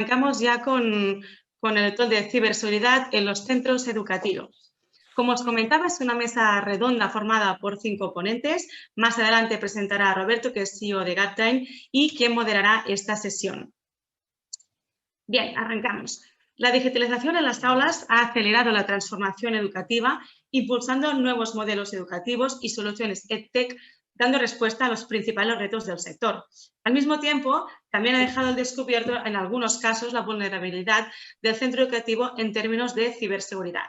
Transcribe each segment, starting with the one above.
Arrancamos ya con el tutorial de ciberseguridad en los centros educativos. Como os comentaba, es una mesa redonda formada por 5 ponentes. Más adelante presentará a Roberto, que es CEO de Gaptime, y quien moderará esta sesión. Bien, arrancamos. La digitalización en las aulas ha acelerado la transformación educativa, impulsando nuevos modelos educativos y soluciones EdTech, dando respuesta a los principales retos del sector. Al mismo tiempo, también ha dejado al descubierto, en algunos casos, la vulnerabilidad del centro educativo en términos de ciberseguridad.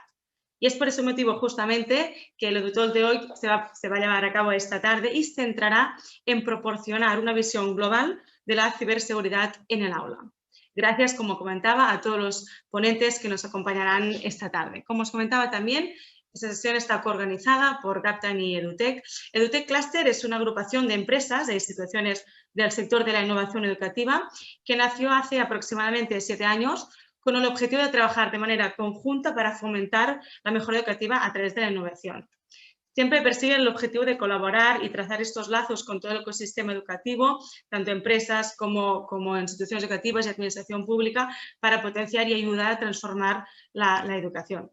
Y es por ese motivo, justamente, que el educol de hoy se va a llevar a cabo esta tarde y se centrará en proporcionar una visión global de la ciberseguridad en el aula. Gracias, como comentaba, a todos los ponentes que nos acompañarán esta tarde. Como os comentaba también, esta sesión está coorganizada por Gaptime y EduTech. EduTech Cluster es una agrupación de empresas e instituciones del sector de la innovación educativa que nació hace aproximadamente 7 años con el objetivo de trabajar de manera conjunta para fomentar la mejora educativa a través de la innovación. Siempre persiguen el objetivo de colaborar y trazar estos lazos con todo el ecosistema educativo, tanto empresas como instituciones educativas y administración pública, para potenciar y ayudar a transformar la educación.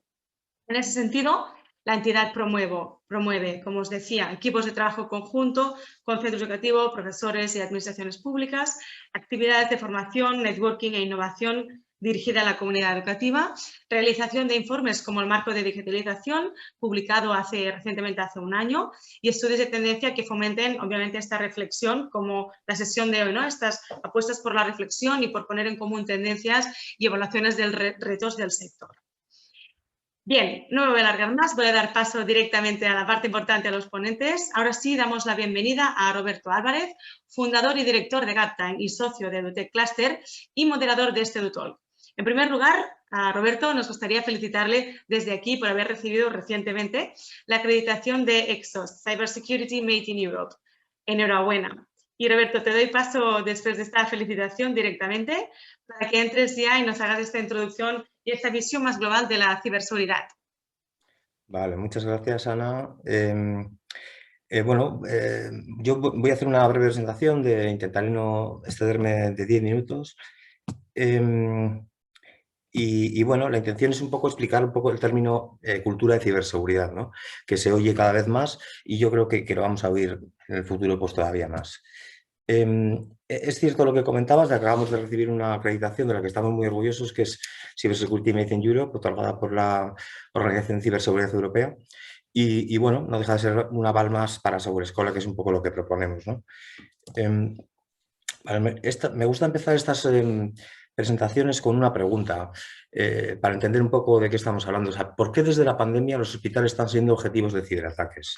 En ese sentido, la entidad promueve, como os decía, equipos de trabajo conjunto con centros educativos, profesores y administraciones públicas, actividades de formación, networking e innovación dirigida a la comunidad educativa, realización de informes como el marco de digitalización, publicado recientemente hace un año, y estudios de tendencia que fomenten, obviamente, esta reflexión, como la sesión de hoy, ¿no? Estas apuestas por la reflexión y por poner en común tendencias y evaluaciones de retos del sector. Bien, no me voy a alargar más, voy a dar paso directamente a la parte importante, a los ponentes. Ahora sí, damos la bienvenida a Roberto Álvarez, fundador y director de Gaptime y socio de EduTech Cluster y moderador de este EduTalk. En primer lugar, a Roberto nos gustaría felicitarle desde aquí por haber recibido recientemente la acreditación de EXOS, Cybersecurity Made in Europe. Enhorabuena. Y Roberto, te doy paso después de esta felicitación directamente para que entres ya y nos hagas esta introducción y esta visión más global de la ciberseguridad. Vale, muchas gracias, Ana. Yo voy a hacer una breve presentación, intentaré no excederme de 10 minutos. Bueno, la intención es un poco explicar un poco el término cultura de ciberseguridad, ¿no? Que se oye cada vez más y yo creo que lo vamos a oír en el futuro pues todavía más. Es cierto lo que comentabas, acabamos de recibir una acreditación de la que estamos muy orgullosos, que es Cybersecurity Made in Europe, otorgada por la Organización de Ciberseguridad Europea. Y bueno, no deja de ser un aval más para Segurescola, que es un poco lo que proponemos, ¿no? Me gusta empezar estas presentaciones con una pregunta para entender un poco de qué estamos hablando. O sea, ¿por qué desde la pandemia los hospitales están siendo objetivos de ciberataques?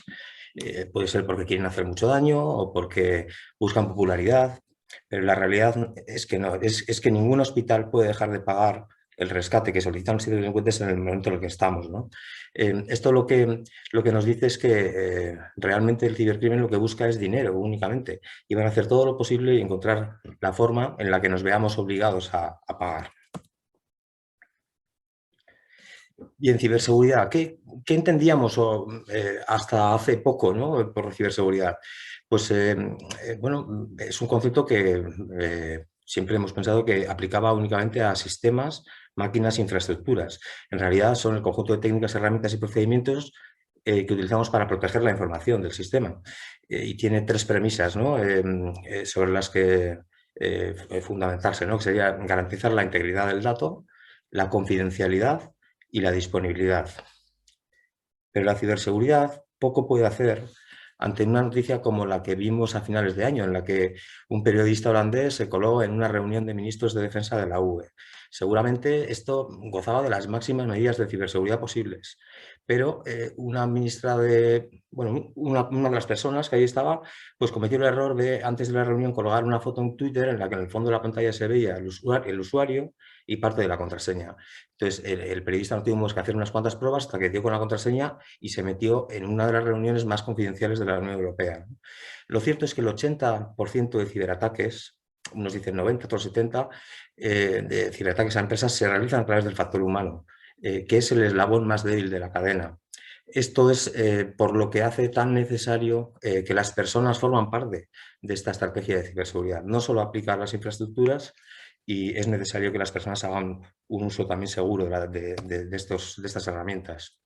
Puede ser porque quieren hacer mucho daño o porque buscan popularidad, pero la realidad es que no, es que ningún hospital puede dejar de pagar el rescate que solicitan los ciberdelincuentes en el momento en el que estamos, ¿no? Esto lo que nos dice es que realmente el cibercrimen lo que busca es dinero únicamente y van a hacer todo lo posible y encontrar la forma en la que nos veamos obligados a pagar. Y en ciberseguridad, ¿qué entendíamos hasta hace poco, ¿no? Por ciberseguridad? Pues bueno, es un concepto que siempre hemos pensado que aplicaba únicamente a sistemas, máquinas e infraestructuras. En realidad son el conjunto de técnicas, herramientas y procedimientos que utilizamos para proteger la información del sistema. Y tiene 3 premisas, ¿no? Sobre las que fundamentarse, ¿no? Que sería garantizar la integridad del dato, la confidencialidad y la disponibilidad. Pero la ciberseguridad poco puede hacer ante una noticia como la que vimos a finales de año, en la que un periodista holandés se coló en una reunión de ministros de defensa de la UE. Seguramente esto gozaba de las máximas medidas de ciberseguridad posibles, pero una ministra una de las personas que ahí estaba, pues cometió el error de, antes de la reunión, colgar una foto en Twitter en la que en el fondo de la pantalla se veía el usuario y parte de la contraseña. Entonces, el periodista no tuvimos que hacer unas cuantas pruebas hasta que dio con la contraseña y se metió en una de las reuniones más confidenciales de la Unión Europea. Lo cierto es que el 80% de ciberataques, unos dicen 90, otros 70, de ciberataques a empresas se realizan a través del factor humano, que es el eslabón más débil de la cadena. Esto es por lo que hace tan necesario que las personas forman parte de esta estrategia de ciberseguridad. No solo aplicar las infraestructuras y es necesario que las personas hagan un uso también seguro de estas herramientas.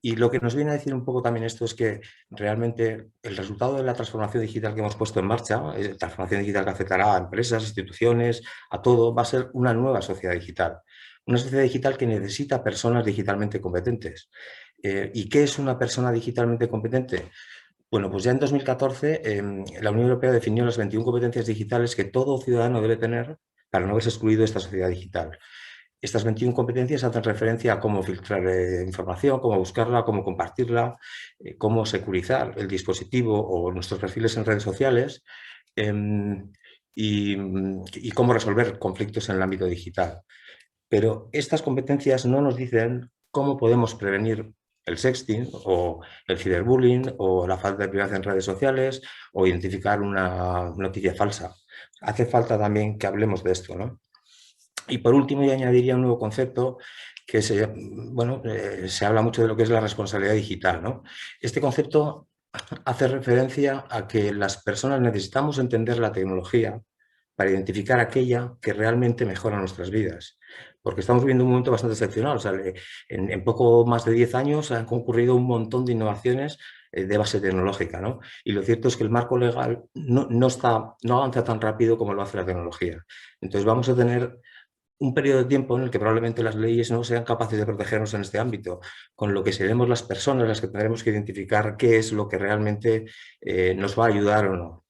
Y lo que nos viene a decir un poco también esto es que realmente el resultado de la transformación digital que hemos puesto en marcha, transformación digital que afectará a empresas, instituciones, a todo, va a ser una nueva sociedad digital. Una sociedad digital que necesita personas digitalmente competentes. ¿Y qué es una persona digitalmente competente? Bueno, pues ya en 2014 la Unión Europea definió las 21 competencias digitales que todo ciudadano debe tener para no verse excluido de esta sociedad digital. Estas 21 competencias hacen referencia a cómo filtrar información, cómo buscarla, cómo compartirla, cómo securizar el dispositivo o nuestros perfiles en redes sociales y cómo resolver conflictos en el ámbito digital. Pero estas competencias no nos dicen cómo podemos prevenir el sexting o el ciberbullying o la falta de privacidad en redes sociales o identificar una noticia falsa. Hace falta también que hablemos de esto, ¿no? Y por último, yo añadiría un nuevo concepto que se habla mucho de lo que es la responsabilidad digital, ¿no? Este concepto hace referencia a que las personas necesitamos entender la tecnología para identificar aquella que realmente mejora nuestras vidas. Porque estamos viviendo un momento bastante excepcional. O sea, en poco más de 10 años han concurrido un montón de innovaciones de base tecnológica, ¿no? Y lo cierto es que el marco legal no avanza tan rápido como lo hace la tecnología. Entonces vamos a tener un periodo de tiempo en el que probablemente las leyes no sean capaces de protegernos en este ámbito, con lo que seremos las personas las que tendremos que identificar qué es lo que realmente nos va a ayudar o no.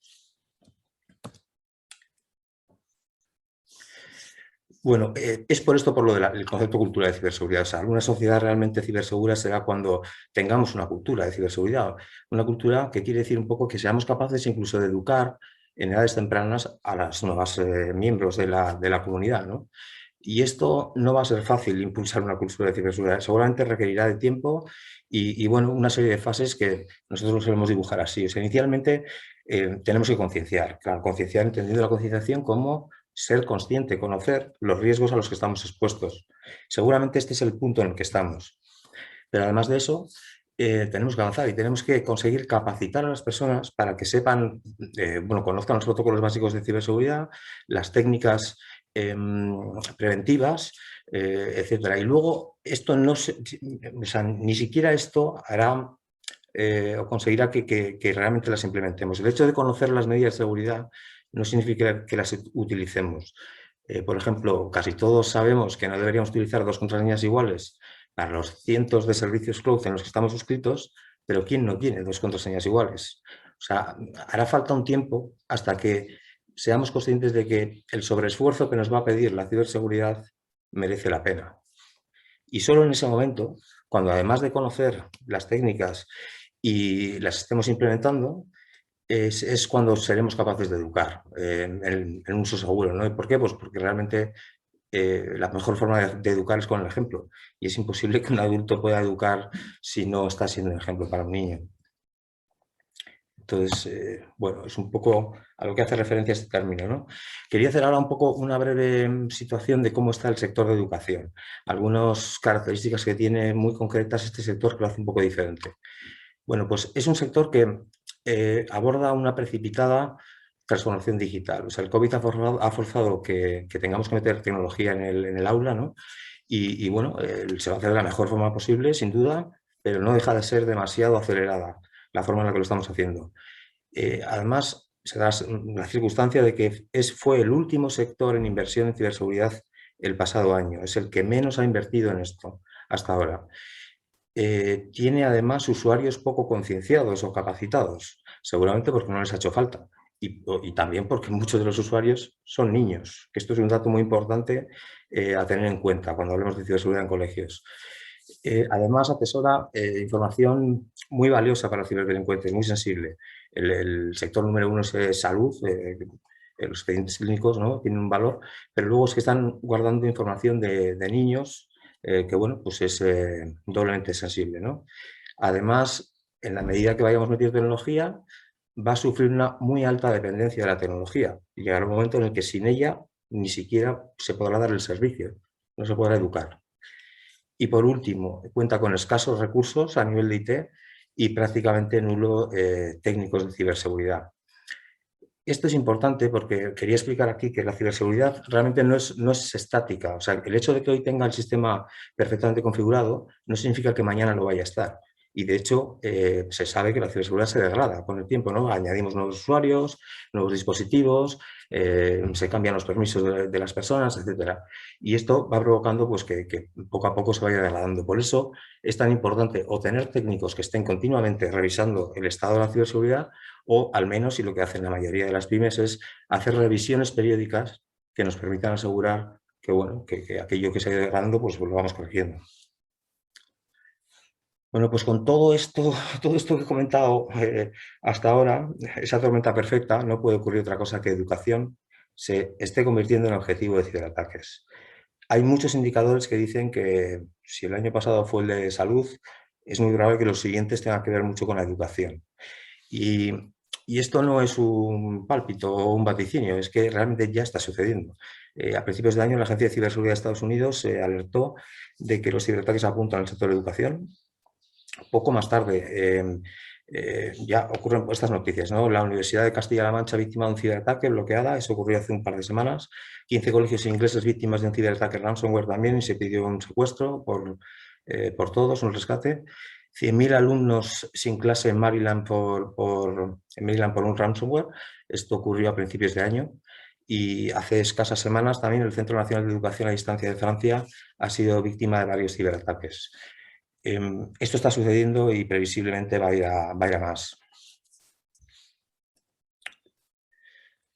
Bueno, es por esto por lo del concepto de cultura de ciberseguridad. O sea, una sociedad realmente cibersegura será cuando tengamos una cultura de ciberseguridad. Una cultura que quiere decir un poco que seamos capaces incluso de educar en edades tempranas a las nuevas miembros de la comunidad, ¿no? Y esto no va a ser fácil impulsar una cultura de ciberseguridad. Seguramente requerirá de tiempo y bueno, una serie de fases que nosotros lo solemos dibujar así. O sea, inicialmente tenemos que concienciar. Claro, concienciar entendiendo la concienciación como ser consciente, conocer los riesgos a los que estamos expuestos. Seguramente este es el punto en el que estamos. Pero además de eso, tenemos que avanzar y tenemos que conseguir capacitar a las personas para que sepan, conozcan los protocolos básicos de ciberseguridad, las técnicas preventivas, etcétera. Y luego, esto no o sea, ni siquiera esto hará o conseguirá que realmente las implementemos. El hecho de conocer las medidas de seguridad no significa que las utilicemos. Por ejemplo, casi todos sabemos que no deberíamos utilizar dos contraseñas iguales para los cientos de servicios cloud en los que estamos suscritos, pero ¿quién no tiene dos contraseñas iguales? O sea, hará falta un tiempo hasta que seamos conscientes de que el sobreesfuerzo que nos va a pedir la ciberseguridad merece la pena. Y solo en ese momento, cuando además de conocer las técnicas y las estemos implementando, es cuando seremos capaces de educar en un uso seguro, ¿no? ¿Y por qué? Pues porque realmente la mejor forma de educar es con el ejemplo. Y es imposible que un adulto pueda educar si no está siendo un ejemplo para un niño. Entonces, bueno, es un poco a lo que hace referencia este término, ¿no? Quería hacer ahora un poco una breve situación de cómo está el sector de educación. Algunas características que tiene muy concretas este sector que lo hace un poco diferente. Bueno, pues es un sector que aborda una precipitada transformación digital. O sea, el COVID ha forzado que tengamos que meter tecnología en el aula, ¿no? Y bueno, se va a hacer de la mejor forma posible, sin duda, pero no deja de ser demasiado acelerada la forma en la que lo estamos haciendo. Además, se da la circunstancia de que fue el último sector en inversión en ciberseguridad el pasado año. Es el que menos ha invertido en esto hasta ahora. Tiene además usuarios poco concienciados o capacitados, seguramente porque no les ha hecho falta. Y también porque muchos de los usuarios son niños, que esto es un dato muy importante a tener en cuenta cuando hablemos de ciberseguridad en colegios. Además, atesora información muy valiosa para los ciberdelincuentes, muy sensible. El sector número uno es salud, los expedientes clínicos, ¿no? Tienen un valor, pero luego es que están guardando información de niños que, bueno, pues es doblemente sensible, ¿no? Además, en la medida que vayamos metiendo tecnología, va a sufrir una muy alta dependencia de la tecnología. Y llegará un momento en el que sin ella ni siquiera se podrá dar el servicio, no se podrá educar. Y por último, cuenta con escasos recursos a nivel de IT y prácticamente nulo técnicos de ciberseguridad. Esto es importante porque quería explicar aquí que la ciberseguridad realmente no es estática. O sea, el hecho de que hoy tenga el sistema perfectamente configurado no significa que mañana lo vaya a estar. Y de hecho, se sabe que la ciberseguridad se degrada con el tiempo, ¿no? Añadimos nuevos usuarios, nuevos dispositivos, se cambian los permisos de las personas, etcétera. Y esto va provocando pues, que poco a poco se vaya degradando. Por eso es tan importante o tener técnicos que estén continuamente revisando el estado de la ciberseguridad, o al menos, y lo que hacen la mayoría de las pymes, es hacer revisiones periódicas que nos permitan asegurar que, bueno, que aquello que se ha ido degradando, pues lo vamos corrigiendo. Bueno, pues con todo esto que he comentado hasta ahora, esa tormenta perfecta, no puede ocurrir otra cosa que educación se esté convirtiendo en objetivo de ciberataques. Hay muchos indicadores que dicen que si el año pasado fue el de salud, es muy probable que los siguientes tengan que ver mucho con la educación. Y, y esto no es un pálpito o un vaticinio, es que realmente ya está sucediendo. A principios de año, la Agencia de Ciberseguridad de Estados Unidos se alertó de que los ciberataques apuntan al sector de educación. Poco más tarde ya ocurren estas noticias, ¿no? La Universidad de Castilla-La Mancha víctima de un ciberataque bloqueada, eso ocurrió hace un par de semanas. 15 colegios ingleses víctimas de un ciberataque ransomware también, y se pidió un secuestro por todos, un rescate. 100.000 alumnos sin clase en Maryland en Maryland por un ransomware. Esto ocurrió a principios de año. Y hace escasas semanas también el Centro Nacional de Educación a Distancia de Francia ha sido víctima de varios ciberataques. Esto está sucediendo y previsiblemente va a ir a más.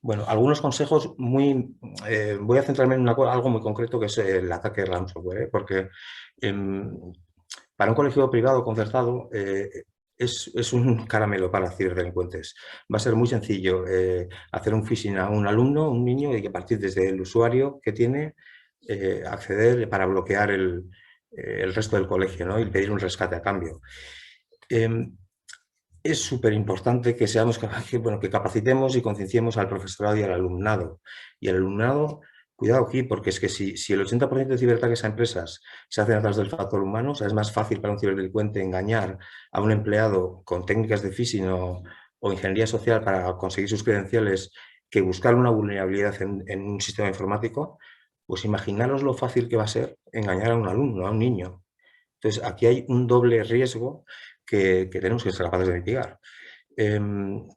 Bueno, algunos consejos voy a centrarme en algo muy concreto, que es el ataque ransomware, porque para un colegio privado concertado es un caramelo para ciberdelincuentes. Va a ser muy sencillo hacer un phishing a un alumno, un niño, y que a partir desde el usuario que tiene acceder para bloquear el resto del colegio, ¿no? Y pedir un rescate a cambio. Es súper importante que que capacitemos y concienciemos al profesorado y al alumnado. Y el alumnado, cuidado aquí, porque es que si el 80% de ciberataques a empresas se hacen a través del factor humano, o sea, es más fácil para un ciberdelincuente engañar a un empleado con técnicas de phishing o ingeniería social para conseguir sus credenciales, que buscar una vulnerabilidad en un sistema informático. Pues imaginaros lo fácil que va a ser engañar a un alumno, a un niño. Entonces, aquí hay un doble riesgo que tenemos que ser capaces de mitigar.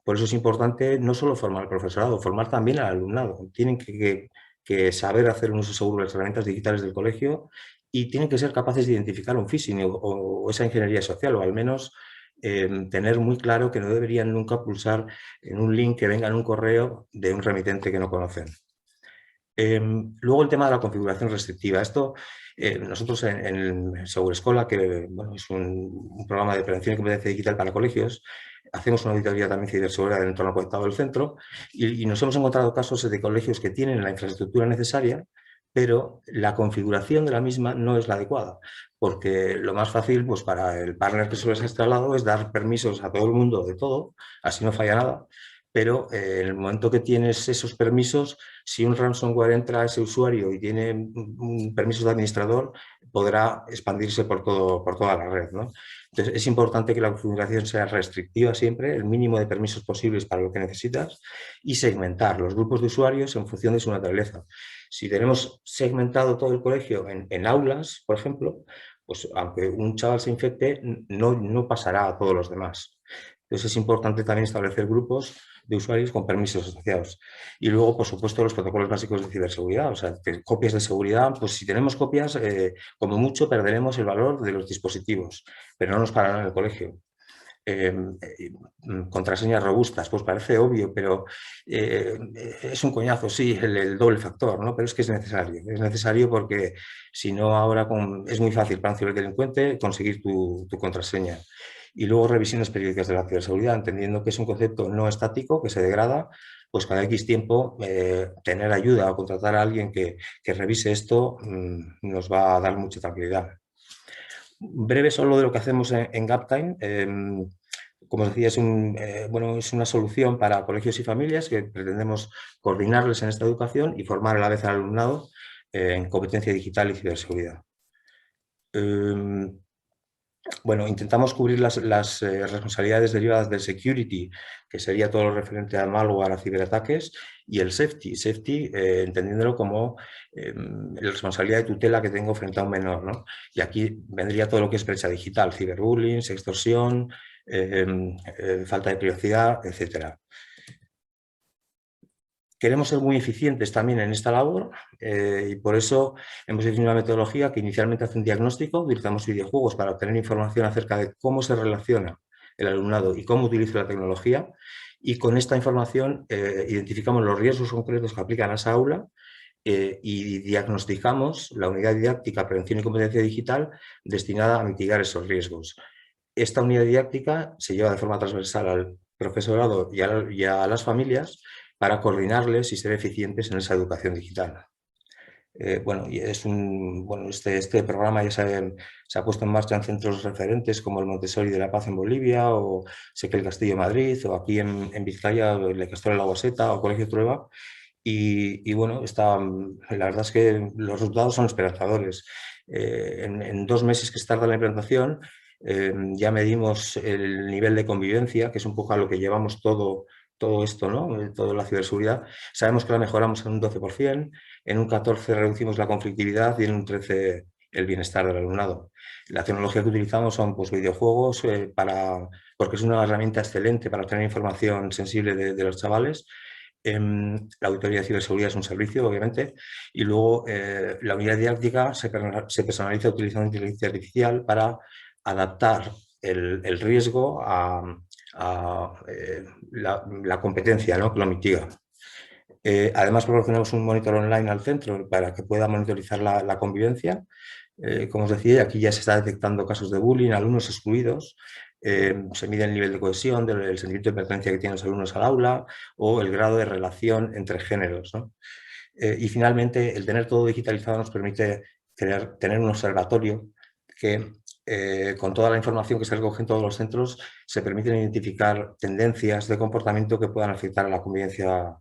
Por eso es importante no solo formar al profesorado, formar también al alumnado. Tienen que saber hacer un uso seguro de las herramientas digitales del colegio, y tienen que ser capaces de identificar un phishing o esa ingeniería social, o al menos tener muy claro que no deberían nunca pulsar en un link que venga en un correo de un remitente que no conocen. Luego el tema de la configuración restrictiva. Esto, nosotros en Segurescola, que bueno, es un programa de prevención y competencia digital para colegios, hacemos una auditoría también ciberseguridad del entorno conectado del centro, y nos hemos encontrado casos de colegios que tienen la infraestructura necesaria, pero la configuración de la misma no es la adecuada, porque lo más fácil pues, para el partner que se les ha instalado es dar permisos a todo el mundo de todo, así no falla nada. Pero en el momento que tienes esos permisos, si un ransomware entra a ese usuario y tiene un permiso de administrador, podrá expandirse por toda la red, ¿no? Entonces, es importante que la configuración sea restrictiva siempre, el mínimo de permisos posibles para lo que necesitas, y segmentar los grupos de usuarios en función de su naturaleza. Si tenemos segmentado todo el colegio en aulas, por ejemplo, pues aunque un chaval se infecte, no pasará a todos los demás. Entonces, es importante también establecer grupos de usuarios con permisos asociados. Y luego, por supuesto, los protocolos básicos de ciberseguridad, o sea, copias de seguridad, pues si tenemos copias, como mucho perderemos el valor de los dispositivos, pero no nos pararán en el colegio. Contraseñas robustas, pues parece obvio, pero es un coñazo, sí, el doble factor, ¿no? Pero es que es necesario porque si no ahora es muy fácil para un ciberdelincuente conseguir tu contraseña. Y luego revisiones periódicas de la ciberseguridad, entendiendo que es un concepto no estático, que se degrada, pues cada X tiempo tener ayuda o contratar a alguien que revise esto nos va a dar mucha tranquilidad. Breve solo de lo que hacemos en Gaptime. Como os decía, es una solución para colegios y familias que pretendemos coordinarles en esta educación y formar a la vez al alumnado en competencia digital y ciberseguridad. Bueno, intentamos cubrir las responsabilidades derivadas del security, que sería todo lo referente al malware, a ciberataques, y el safety. Safety, entendiéndolo como la responsabilidad de tutela que tengo frente a un menor, ¿no? Y aquí vendría todo lo que es brecha digital, ciberbullying, extorsión, falta de privacidad, etcétera. Queremos ser muy eficientes también en esta labor y por eso hemos definido una metodología que inicialmente hace un diagnóstico, utilizamos videojuegos para obtener información acerca de cómo se relaciona el alumnado y cómo utiliza la tecnología, y con esta información identificamos los riesgos concretos que aplican a esa aula y diagnosticamos la unidad didáctica Prevención y Competencia Digital destinada a mitigar esos riesgos. Esta unidad didáctica se lleva de forma transversal al profesorado y a las familias para coordinarles y ser eficientes en esa educación digital. Y este programa ya se ha puesto en marcha en centros referentes como el Montessori de La Paz en Bolivia, o Sé que el Castillo de Madrid, o aquí en Vizcaya, el Castor de la Guaseta o Colegio Trueba. La verdad es que los resultados son esperanzadores. En 2 meses que se tarda la implantación, ya medimos el nivel de convivencia, que es un poco a lo que llevamos todo esto, ¿no? Toda la ciberseguridad. Sabemos que la mejoramos en un 12%, en un 14% reducimos la conflictividad y en un 13% el bienestar del alumnado. La tecnología que utilizamos son pues, videojuegos, porque es una herramienta excelente para obtener información sensible de los chavales. La auditoría de ciberseguridad es un servicio, obviamente, y luego la unidad didáctica se personaliza utilizando inteligencia artificial para adaptar el riesgo a la competencia, ¿no?, que lo mitiga. Además, proporcionamos un monitor online al centro para que pueda monitorizar la convivencia. Como os decía, aquí ya se está detectando casos de bullying, alumnos excluidos. Se mide el nivel de cohesión, el sentimiento de pertenencia que tienen los alumnos al aula o el grado de relación entre géneros, ¿no? Y finalmente, el tener todo digitalizado nos permite tener un observatorio que, con toda la información que se recoge en todos los centros, se permiten identificar tendencias de comportamiento que puedan afectar a la convivencia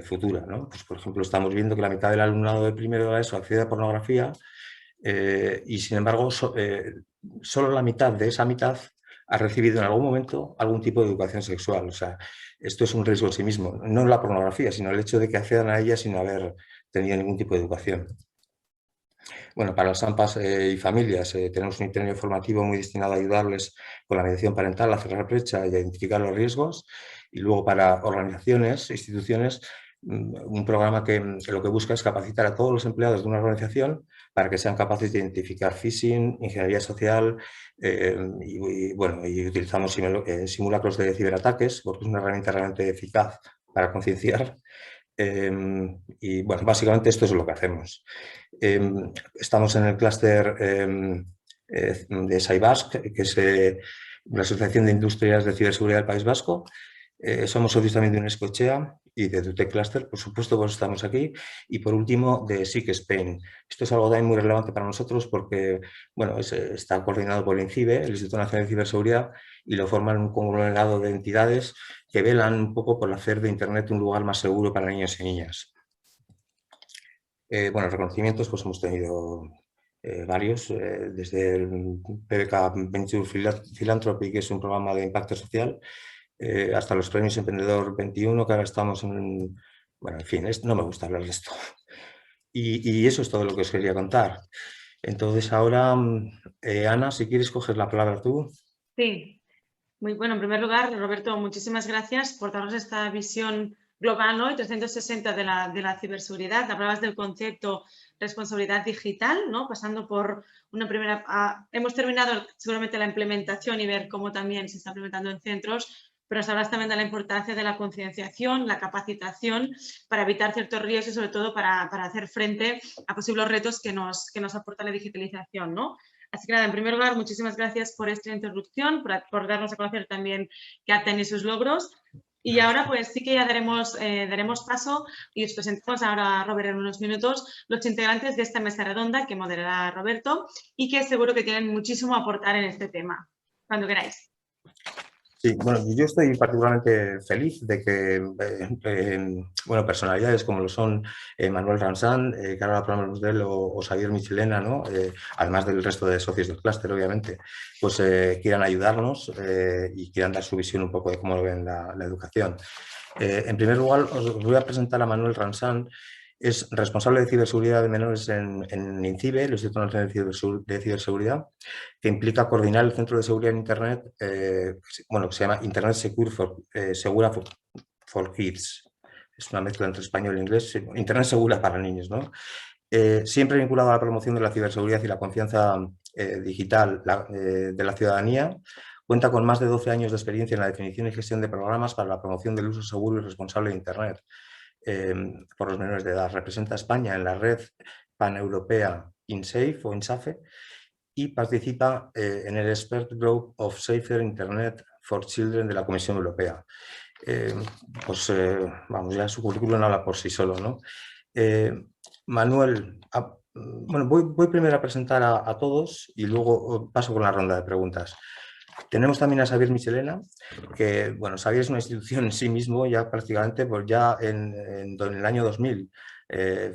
futura, ¿no? Pues, por ejemplo, estamos viendo que la mitad del alumnado de primero de la ESO accede a pornografía y, sin embargo, solo la mitad de esa mitad ha recibido en algún momento algún tipo de educación sexual. O sea, esto es un riesgo en sí mismo, no la pornografía, sino el hecho de que accedan a ella sin haber tenido ningún tipo de educación. Bueno, para las AMPAs y familias tenemos un itinerario formativo muy destinado a ayudarles con la mediación parental, a cerrar brecha y a identificar los riesgos. Y luego para organizaciones, instituciones, un programa que lo que busca es capacitar a todos los empleados de una organización para que sean capaces de identificar phishing, ingeniería social y utilizamos simulacros de ciberataques porque es una herramienta realmente eficaz para concienciar. Básicamente esto es lo que hacemos. Estamos en el clúster de SAIBASC, que es la Asociación de Industrias de Ciberseguridad del País Vasco. Somos socios también de Unescochea y de Dutec Cluster, por supuesto, pues estamos aquí. Y por último, de SIC Spain. Esto es algo también muy relevante para nosotros porque está coordinado por el INCIBE, el Instituto Nacional de Ciberseguridad, y lo forman un conglomerado de entidades que velan un poco por hacer de Internet un lugar más seguro para niños y niñas. Reconocimientos pues hemos tenido varios, desde el PBK Venture Philanthropy, que es un programa de impacto social, hasta los premios Emprendedor 21, que ahora estamos en... Bueno, en fin, no me gusta hablar de esto. Y eso es todo lo que os quería contar. Entonces ahora, Ana, si quieres coger la palabra tú. Sí, muy bueno. En primer lugar, Roberto, muchísimas gracias por darnos esta visión global, ¿no?, y 360 de la ciberseguridad. Hablabas del concepto responsabilidad digital, ¿no?, pasando por una primera... hemos terminado seguramente la implementación y ver cómo también se está implementando en centros, pero nos hablas también de la importancia de la concienciación, la capacitación para evitar ciertos riesgos y sobre todo para hacer frente a posibles retos que nos aporta la digitalización, ¿no? Así que nada, en primer lugar, muchísimas gracias por esta introducción, por darnos a conocer también Captain y sus logros. Y ahora pues sí que ya daremos paso y os presentamos ahora a Robert en unos minutos los integrantes de esta mesa redonda que moderará Roberto y que seguro que tienen muchísimo a aportar en este tema. Cuando queráis. Sí, bueno, yo estoy particularmente feliz de que bueno, personalidades como lo son Manuel Ransán, Carla Palomarusdel o Xavier Michelena, ¿no? Además del resto de socios del clúster, obviamente, pues quieran ayudarnos y quieran dar su visión un poco de cómo lo ven la educación. En primer lugar, os voy a presentar a Manuel Ransán. Es responsable de ciberseguridad de menores en INCIBE, el Instituto Nacional de Ciberseguridad, que implica coordinar el Centro de Seguridad en Internet, bueno, que se llama Internet Segura for Kids. Es una mezcla entre español e inglés. Internet segura para niños, ¿no? Siempre vinculado a la promoción de la ciberseguridad y la confianza digital de la ciudadanía. Cuenta con más de 12 años de experiencia en la definición y gestión de programas para la promoción del uso seguro y responsable de Internet por los menores de edad. Representa a España en la red paneuropea InSafe o INSAFE y participa en el Expert Group of Safer Internet for Children de la Comisión Europea. Vamos, ya su currículum habla por sí solo, ¿no? Manuel, bueno, voy primero a presentar a todos y luego paso con la ronda de preguntas. Tenemos también a Xavier Michelena, que, bueno, Xavier es una institución en sí mismo, ya prácticamente, pues ya en el año 2000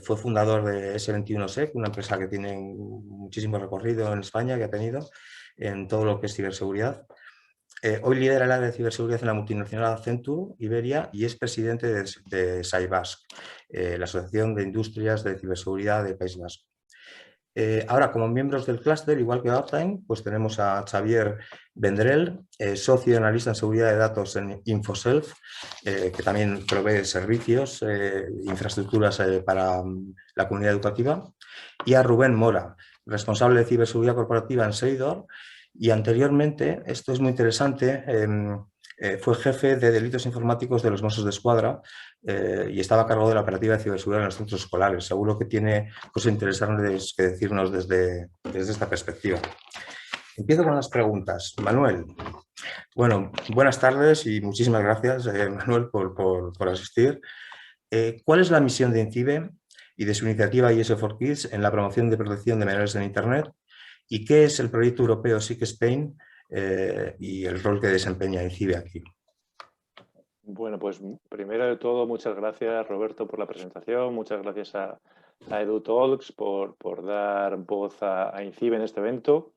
fue fundador de S21Sec, una empresa que tiene muchísimo recorrido en España, que ha tenido en todo lo que es ciberseguridad. Hoy lidera el área de ciberseguridad en la multinacional Accenture Iberia y es presidente de SAIBASC, la Asociación de Industrias de Ciberseguridad del País Vasco. Ahora, como miembros del clúster, igual que Uptime, pues tenemos a Xavier Vendrell, socio y analista en seguridad de datos en Infoself, que también provee servicios, infraestructuras para la comunidad educativa, y a Rubén Mora, responsable de ciberseguridad corporativa en Seidor, y anteriormente, esto es muy interesante, fue jefe de delitos informáticos de los Mossos d'Esquadra y estaba a cargo de la operativa de ciberseguridad en los centros escolares. Seguro que tiene cosas interesantes que decirnos desde esta perspectiva. Empiezo con las preguntas. Manuel, bueno, buenas tardes y muchísimas gracias, Manuel, por asistir. ¿Cuál es la misión de INCIBE y de su iniciativa IS4Kids en la promoción de protección de menores en Internet? ¿Y qué es el proyecto europeo SIC Spain y el rol que desempeña INCIBE aquí? Bueno, pues primero de todo, muchas gracias, Roberto, por la presentación. Muchas gracias a EduTalks por dar voz a INCIBE en este evento.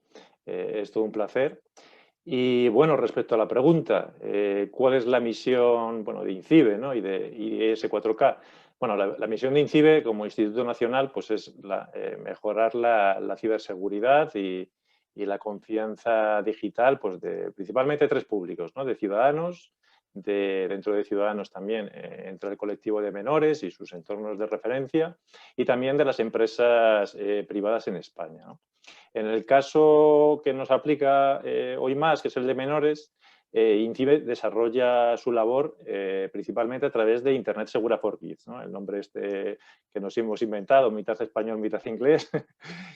Es todo un placer. Y bueno, respecto a la pregunta, ¿cuál es la misión de INCIBE, ¿no? y de IS4K? Bueno, la misión de INCIBE como Instituto Nacional pues es mejorar la ciberseguridad y la confianza digital pues principalmente tres públicos, ¿no? De ciudadanos, dentro de ciudadanos también entre el colectivo de menores y sus entornos de referencia y también de las empresas privadas en España, ¿no? En el caso que nos aplica hoy más, que es el de menores, INCIBE desarrolla su labor principalmente a través de Internet Segura for Kids, ¿no? El nombre este que nos hemos inventado, mitad español, mitad inglés,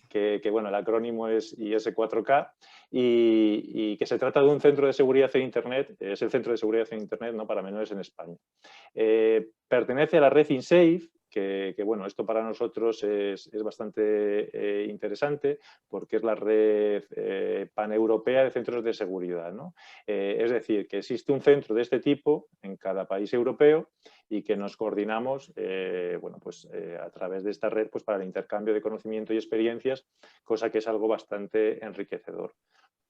que bueno, el acrónimo es IS4K y que se trata de un centro de seguridad en Internet, es el centro de seguridad en Internet, ¿no? Para menores en España. Pertenece a la red InSafe, que bueno, esto para nosotros es bastante interesante porque es la red paneuropea de centros de seguridad, ¿no? Es decir, que existe un centro de este tipo en cada país europeo y que nos coordinamos a través de esta red pues, para el intercambio de conocimiento y experiencias, cosa que es algo bastante enriquecedor.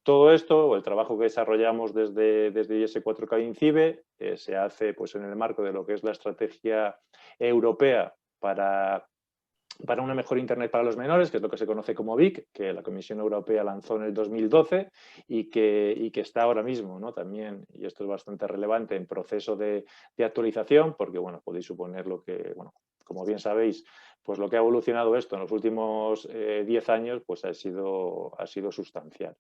Todo esto, o el trabajo que desarrollamos desde IS4K INCIBE, se hace pues, en el marco de lo que es la estrategia europea para una mejor Internet para los menores, que es lo que se conoce como BIC, que la Comisión Europea lanzó en el 2012 y que está ahora mismo, ¿no? También, y esto es bastante relevante, en proceso de actualización, porque bueno, podéis suponer lo que, bueno, como bien sabéis, pues lo que ha evolucionado esto en los últimos 10 años pues ha sido sustancial.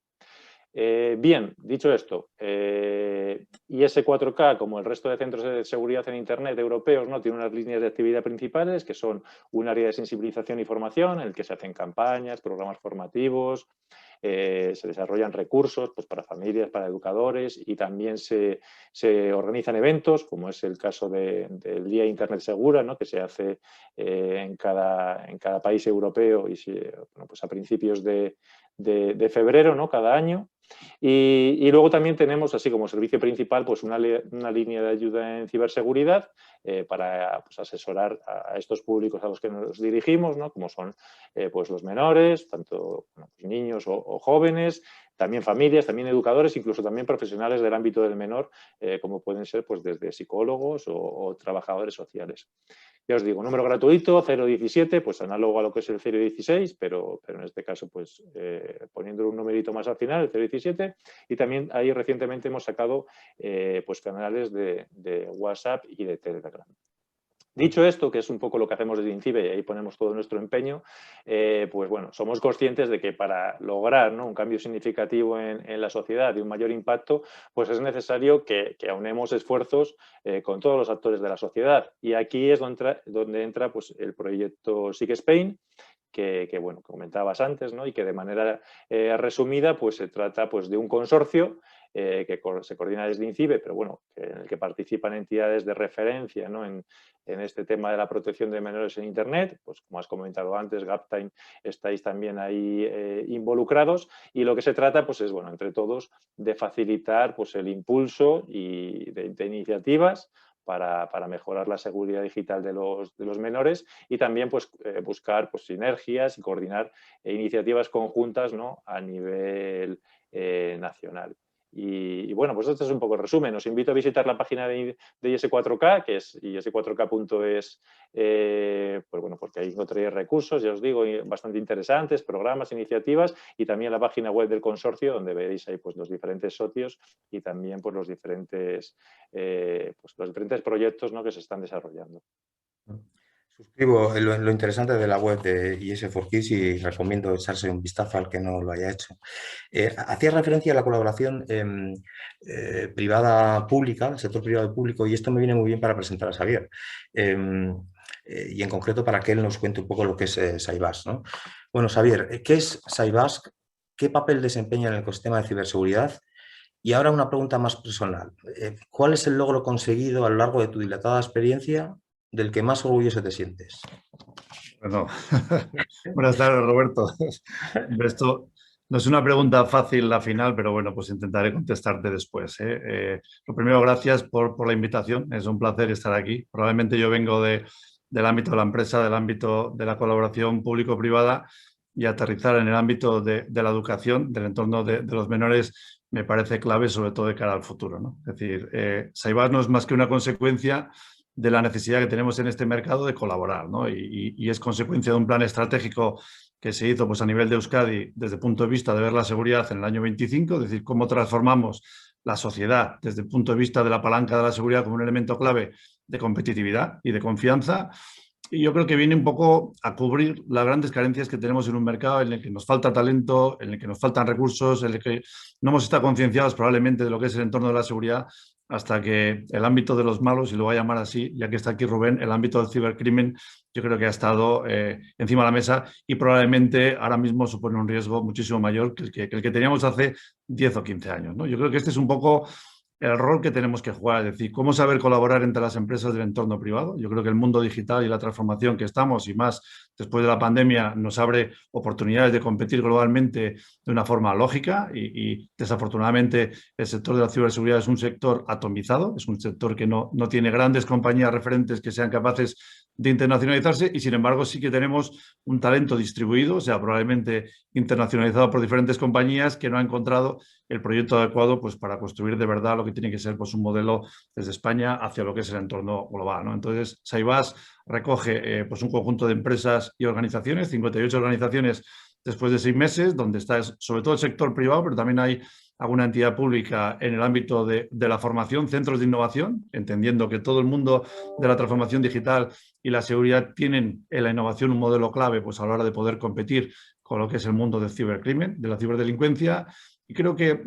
Bien, dicho esto, IS4K, como el resto de centros de seguridad en Internet europeos, ¿no? Tiene unas líneas de actividad principales que son un área de sensibilización y formación en el que se hacen campañas, programas formativos, se desarrollan recursos pues, para familias, para educadores, y también se organizan eventos, como es el caso del Día Internet Segura, ¿no? Que se hace en cada país europeo y bueno, pues a principios de febrero, ¿no? Cada año. Y luego también tenemos, así como servicio principal, pues una línea de ayuda en ciberseguridad para pues, asesorar a estos públicos a los que nos dirigimos, ¿no? Como son pues los menores, tanto bueno, pues niños o jóvenes, también familias, también educadores, incluso también profesionales del ámbito del menor, como pueden ser pues, desde psicólogos o trabajadores sociales. Ya os digo, número gratuito, 017, pues análogo a lo que es el 016, pero en este caso, pues poniéndole un numerito más al final, el 017, y también ahí recientemente hemos sacado pues canales de WhatsApp y de Telegram. Dicho esto, que es un poco lo que hacemos desde INCIBE y ahí ponemos todo nuestro empeño, pues bueno, somos conscientes de que para lograr, ¿no? Un cambio significativo en la sociedad y un mayor impacto, pues es necesario que aunemos esfuerzos con todos los actores de la sociedad. Y aquí es donde entra pues, el proyecto SIG Spain, que bueno, comentabas antes, ¿no? Y que de manera resumida pues, se trata pues, de un consorcio que se coordina desde INCIBE, pero bueno, en el que participan entidades de referencia, ¿no? en este tema de la protección de menores en Internet, pues como has comentado antes, Gaptime, estáis también ahí involucrados, y lo que se trata pues es, bueno, entre todos, de facilitar pues el impulso y de iniciativas para mejorar la seguridad digital de los menores, y también pues, buscar pues, sinergias y coordinar iniciativas conjuntas, ¿no? A nivel nacional. Y bueno, pues este es un poco el resumen. Os invito a visitar la página de IS4K, que es is4k.es, pues bueno, porque ahí encontraréis recursos, ya os digo, bastante interesantes, programas, iniciativas, y también la página web del consorcio, donde veréis ahí pues, los diferentes socios y también pues, los diferentes proyectos, ¿no? Que se están desarrollando. Suscribo lo interesante de la web de IS4Kids y recomiendo echarse un vistazo al que no lo haya hecho. Hacía referencia a la colaboración privada-pública, el sector privado-público, y esto me viene muy bien para presentar a Xavier. Y en concreto para que él nos cuente un poco lo que es Saibas, ¿no? Bueno, Xavier, ¿qué es Saibas? ¿Qué papel desempeña en el ecosistema de ciberseguridad? Y ahora una pregunta más personal. ¿Cuál es el logro conseguido a lo largo de tu dilatada experiencia del que más orgulloso te sientes? Bueno, buenas tardes, Roberto. Esto no es una pregunta fácil la final, pero bueno, pues intentaré contestarte después. Lo primero, gracias por la invitación. Es un placer estar aquí. Probablemente yo vengo del ámbito de la empresa, del ámbito de la colaboración público-privada, y aterrizar en el ámbito de la educación, del entorno de los menores, me parece clave, sobre todo de cara al futuro, ¿no? Es decir, Saibas no es más que una consecuencia de la necesidad que tenemos en este mercado de colaborar, ¿no? Y es consecuencia de un plan estratégico que se hizo pues, a nivel de Euskadi desde el punto de vista de ver la seguridad en el año 25, es decir, cómo transformamos la sociedad desde el punto de vista de la palanca de la seguridad como un elemento clave de competitividad y de confianza. Y yo creo que viene un poco a cubrir las grandes carencias que tenemos en un mercado en el que nos falta talento, en el que nos faltan recursos, en el que no hemos estado concienciados probablemente de lo que es el entorno de la seguridad, hasta que el ámbito de los malos, y lo voy a llamar así, ya que está aquí Rubén, el ámbito del cibercrimen, yo creo que ha estado encima de la mesa y probablemente ahora mismo supone un riesgo muchísimo mayor que el que teníamos hace 10 o 15 años, ¿no? Yo creo que este es un poco el rol que tenemos que jugar, es decir, cómo saber colaborar entre las empresas del entorno privado. Yo creo que el mundo digital y la transformación que estamos, y más después de la pandemia, nos abre oportunidades de competir globalmente de una forma lógica y desafortunadamente el sector de la ciberseguridad es un sector atomizado, es un sector que no tiene grandes compañías referentes que sean capaces de internacionalizarse, y sin embargo sí que tenemos un talento distribuido, o sea, probablemente internacionalizado por diferentes compañías, que no ha encontrado el proyecto adecuado pues, para construir de verdad lo que tiene que ser pues, un modelo desde España hacia lo que es el entorno global, ¿no? Entonces, Saibas recoge pues, un conjunto de empresas y organizaciones, 58 organizaciones después de 6 meses, donde está sobre todo el sector privado, pero también hay alguna entidad pública en el ámbito de la formación, centros de innovación, entendiendo que todo el mundo de la transformación digital y la seguridad tienen en la innovación un modelo clave pues, a la hora de poder competir con lo que es el mundo del cibercrimen, de la ciberdelincuencia, y creo que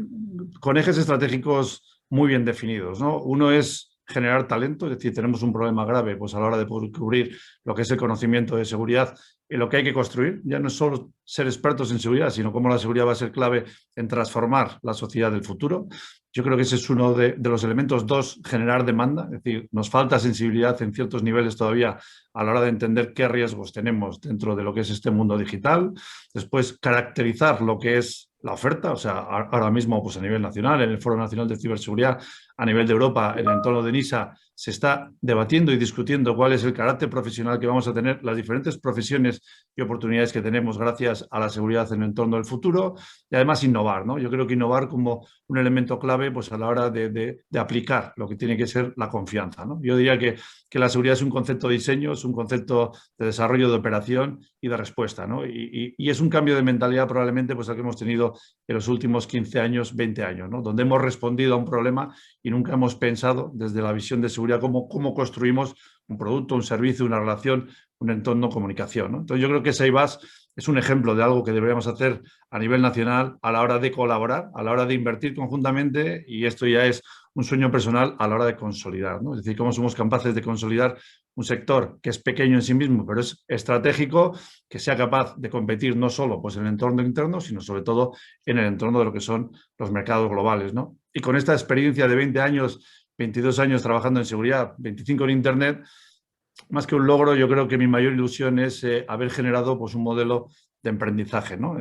con ejes estratégicos muy bien definidos, ¿no? Uno es generar talento, es decir, tenemos un problema grave pues, a la hora de poder cubrir lo que es el conocimiento de seguridad en lo que hay que construir. Ya no es solo ser expertos en seguridad, sino cómo la seguridad va a ser clave en transformar la sociedad del futuro. Yo creo que ese es uno de los elementos. 2, generar demanda. Es decir, nos falta sensibilidad en ciertos niveles todavía a la hora de entender qué riesgos tenemos dentro de lo que es este mundo digital. Después, caracterizar lo que es la oferta, o sea, ahora mismo pues a nivel nacional, en el Foro Nacional de Ciberseguridad, a nivel de Europa, en el entorno de NISA, se está debatiendo y discutiendo cuál es el carácter profesional que vamos a tener, las diferentes profesiones y oportunidades que tenemos gracias a la seguridad en el entorno del futuro, y además innovar, ¿no? Yo creo que innovar como un elemento clave pues a la hora de aplicar lo que tiene que ser la confianza, ¿no? Yo diría que la seguridad es un concepto de diseño, es un concepto de desarrollo de operación y de respuesta, ¿no? Y es un cambio de mentalidad probablemente pues, al que hemos tenido en los últimos 15 años, 20 años, ¿no? Donde hemos respondido a un problema y nunca hemos pensado desde la visión de seguridad cómo construimos un producto, un servicio, una relación, un entorno, comunicación, ¿no? Entonces yo creo que Seibas es un ejemplo de algo que deberíamos hacer a nivel nacional a la hora de colaborar, a la hora de invertir conjuntamente, y esto ya es un sueño personal a la hora de consolidar, ¿no? Es decir, cómo somos capaces de consolidar un sector que es pequeño en sí mismo, pero es estratégico, que sea capaz de competir no solo pues, en el entorno interno, sino sobre todo en el entorno de lo que son los mercados globales, ¿no? Y con esta experiencia de 20 años, 22 años trabajando en seguridad, 25 en Internet, más que un logro, yo creo que mi mayor ilusión es haber generado pues, un modelo de aprendizaje, ¿no?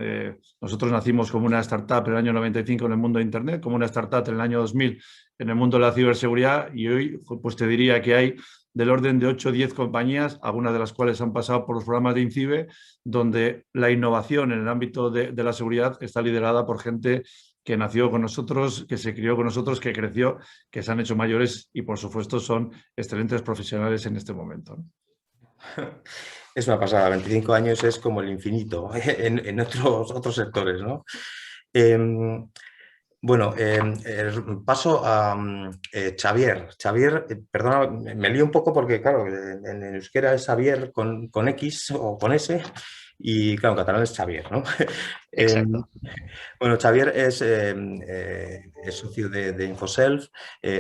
Nosotros nacimos como una startup en el año 95 en el mundo de Internet, como una startup en el año 2000 en el mundo de la ciberseguridad, y hoy pues te diría que hay del orden de 8 o 10 compañías, algunas de las cuales han pasado por los programas de INCIBE, donde la innovación en el ámbito de la seguridad está liderada por gente que nació con nosotros, que se crió con nosotros, que creció, que se han hecho mayores y, por supuesto, son excelentes profesionales en este momento, ¿no? Es una pasada, 25 años es como el infinito en otros sectores, ¿no? Bueno, paso a Xavier. Xavier, perdona, me lío un poco porque, claro, en euskera es Xavier con X o con S y, claro, en catalán es Xavier, ¿no? Exacto. Bueno, Xavier es socio de Infoself,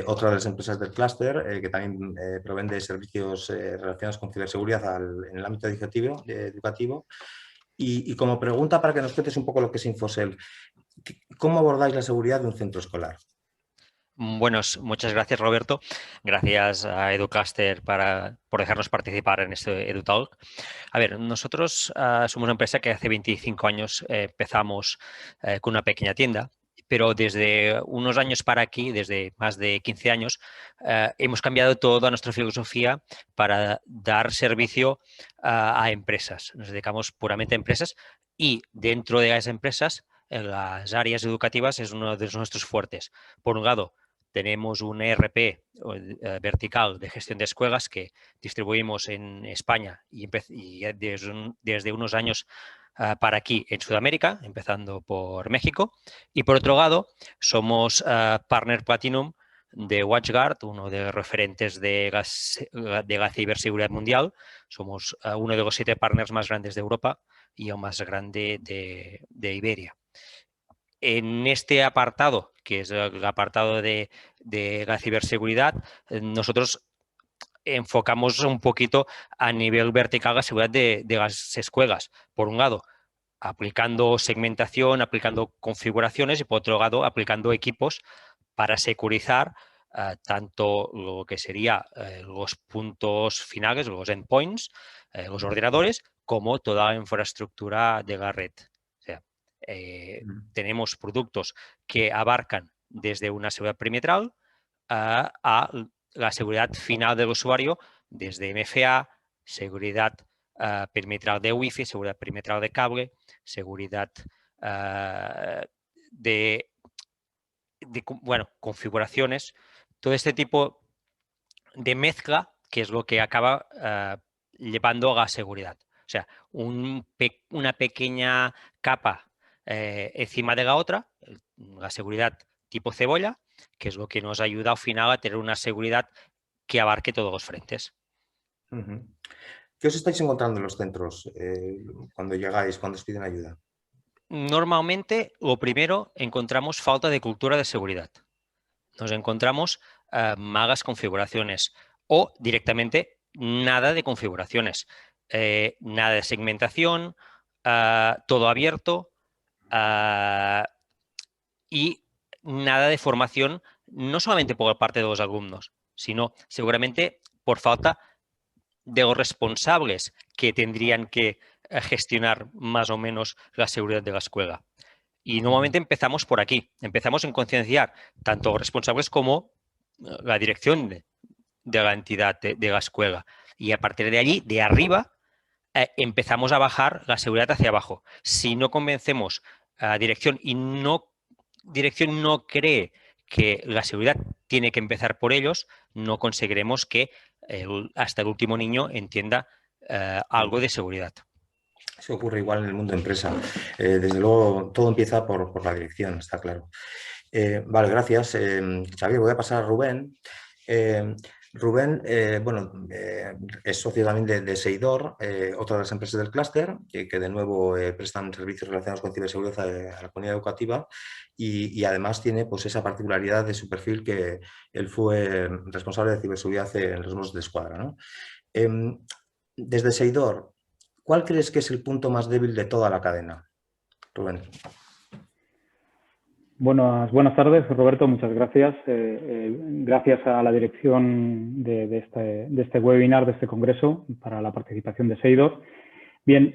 otra de las empresas del clúster, que también provee servicios relacionados con ciberseguridad en el ámbito educativo. Y como pregunta, para que nos cuentes un poco lo que es Infoself, ¿cómo abordáis la seguridad de un centro escolar? Bueno, muchas gracias, Roberto. Gracias a Educaster por dejarnos participar en este EduTalk. A ver, nosotros somos una empresa que hace 25 años empezamos con una pequeña tienda, pero desde unos años para aquí, desde más de 15 años, hemos cambiado toda nuestra filosofía para dar servicio a empresas. Nos dedicamos puramente a empresas y dentro de esas empresas, en las áreas educativas es uno de nuestros fuertes. Por un lado, tenemos un ERP vertical de gestión de escuelas que distribuimos en España y desde unos años para aquí en Sudamérica, empezando por México. Y por otro lado, somos Partner Platinum de WatchGuard, uno de los referentes de la ciberseguridad mundial. Somos uno de los 7 partners más grandes de Europa y el más grande de Iberia. En este apartado, que es el apartado de la ciberseguridad, nosotros enfocamos un poquito a nivel vertical la seguridad de las escuelas. Por un lado, aplicando segmentación, aplicando configuraciones y por otro lado, aplicando equipos para securizar tanto lo que sería los puntos finales, los endpoints, los ordenadores, como toda la infraestructura de la red. Tenemos productos que abarcan desde una seguridad perimetral a la seguridad final del usuario, desde MFA, seguridad perimetral de Wi-Fi, seguridad perimetral de cable, seguridad configuraciones, todo este tipo de mezcla que es lo que acaba llevando a la seguridad. O sea, una pequeña capa encima de la otra, la seguridad tipo cebolla, que es lo que nos ayuda al final a tener una seguridad que abarque todos los frentes. ¿Qué os estáis encontrando en los centros cuando llegáis, cuando os piden ayuda? Normalmente, lo primero, encontramos falta de cultura de seguridad. Nos encontramos malas configuraciones o directamente nada de configuraciones. nada de segmentación, todo abierto y nada de formación, no solamente por parte de los alumnos, sino seguramente por falta de los responsables que tendrían que gestionar más o menos la seguridad de la escuela. Y normalmente empezamos por aquí, empezamos en concienciar tanto los responsables como la dirección de la entidad de la escuela. Y a partir de allí, de arriba, empezamos a bajar la seguridad hacia abajo. Si no convencemos a dirección y dirección no cree que la seguridad tiene que empezar por ellos, no conseguiremos que hasta el último niño entienda algo de seguridad. Eso ocurre igual en el mundo empresa. Desde luego, todo empieza por la dirección, está claro. Vale, gracias. Xavier, voy a pasar a Rubén. Rubén, es socio también de Seidor, otra de las empresas del clúster, que de nuevo prestan servicios relacionados con ciberseguridad a la comunidad educativa y además tiene pues, esa particularidad de su perfil que él fue responsable de ciberseguridad en los Mossos de Escuadra, ¿no? Desde Seidor, ¿cuál crees que es el punto más débil de toda la cadena, Rubén? Buenas tardes, Roberto, muchas gracias. Gracias a la dirección de este webinar, de este congreso, para la participación de Seidor. Bien,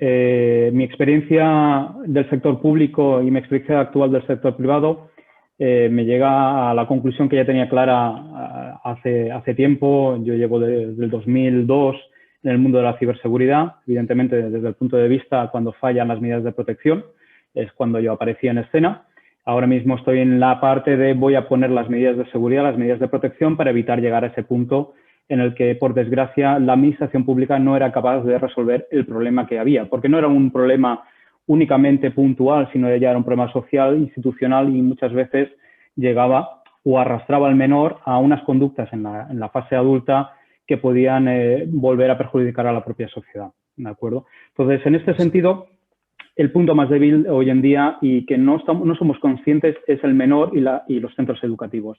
mi experiencia del sector público y mi experiencia actual del sector privado me llega a la conclusión que ya tenía clara hace tiempo. Yo llevo desde el 2002 en el mundo de la ciberseguridad, evidentemente desde el punto de vista cuando fallan las medidas de protección, es cuando yo aparecía en escena. Ahora mismo estoy en la parte de voy a poner las medidas de seguridad, las medidas de protección para evitar llegar a ese punto en el que, por desgracia, la administración pública no era capaz de resolver el problema que había, porque no era un problema únicamente puntual, sino ya era un problema social, institucional y muchas veces llegaba o arrastraba al menor a unas conductas en la fase adulta que podían volver a perjudicar a la propia sociedad, ¿de acuerdo? Entonces, en este sentido, el punto más débil hoy en día y que no somos conscientes es el menor y los centros educativos.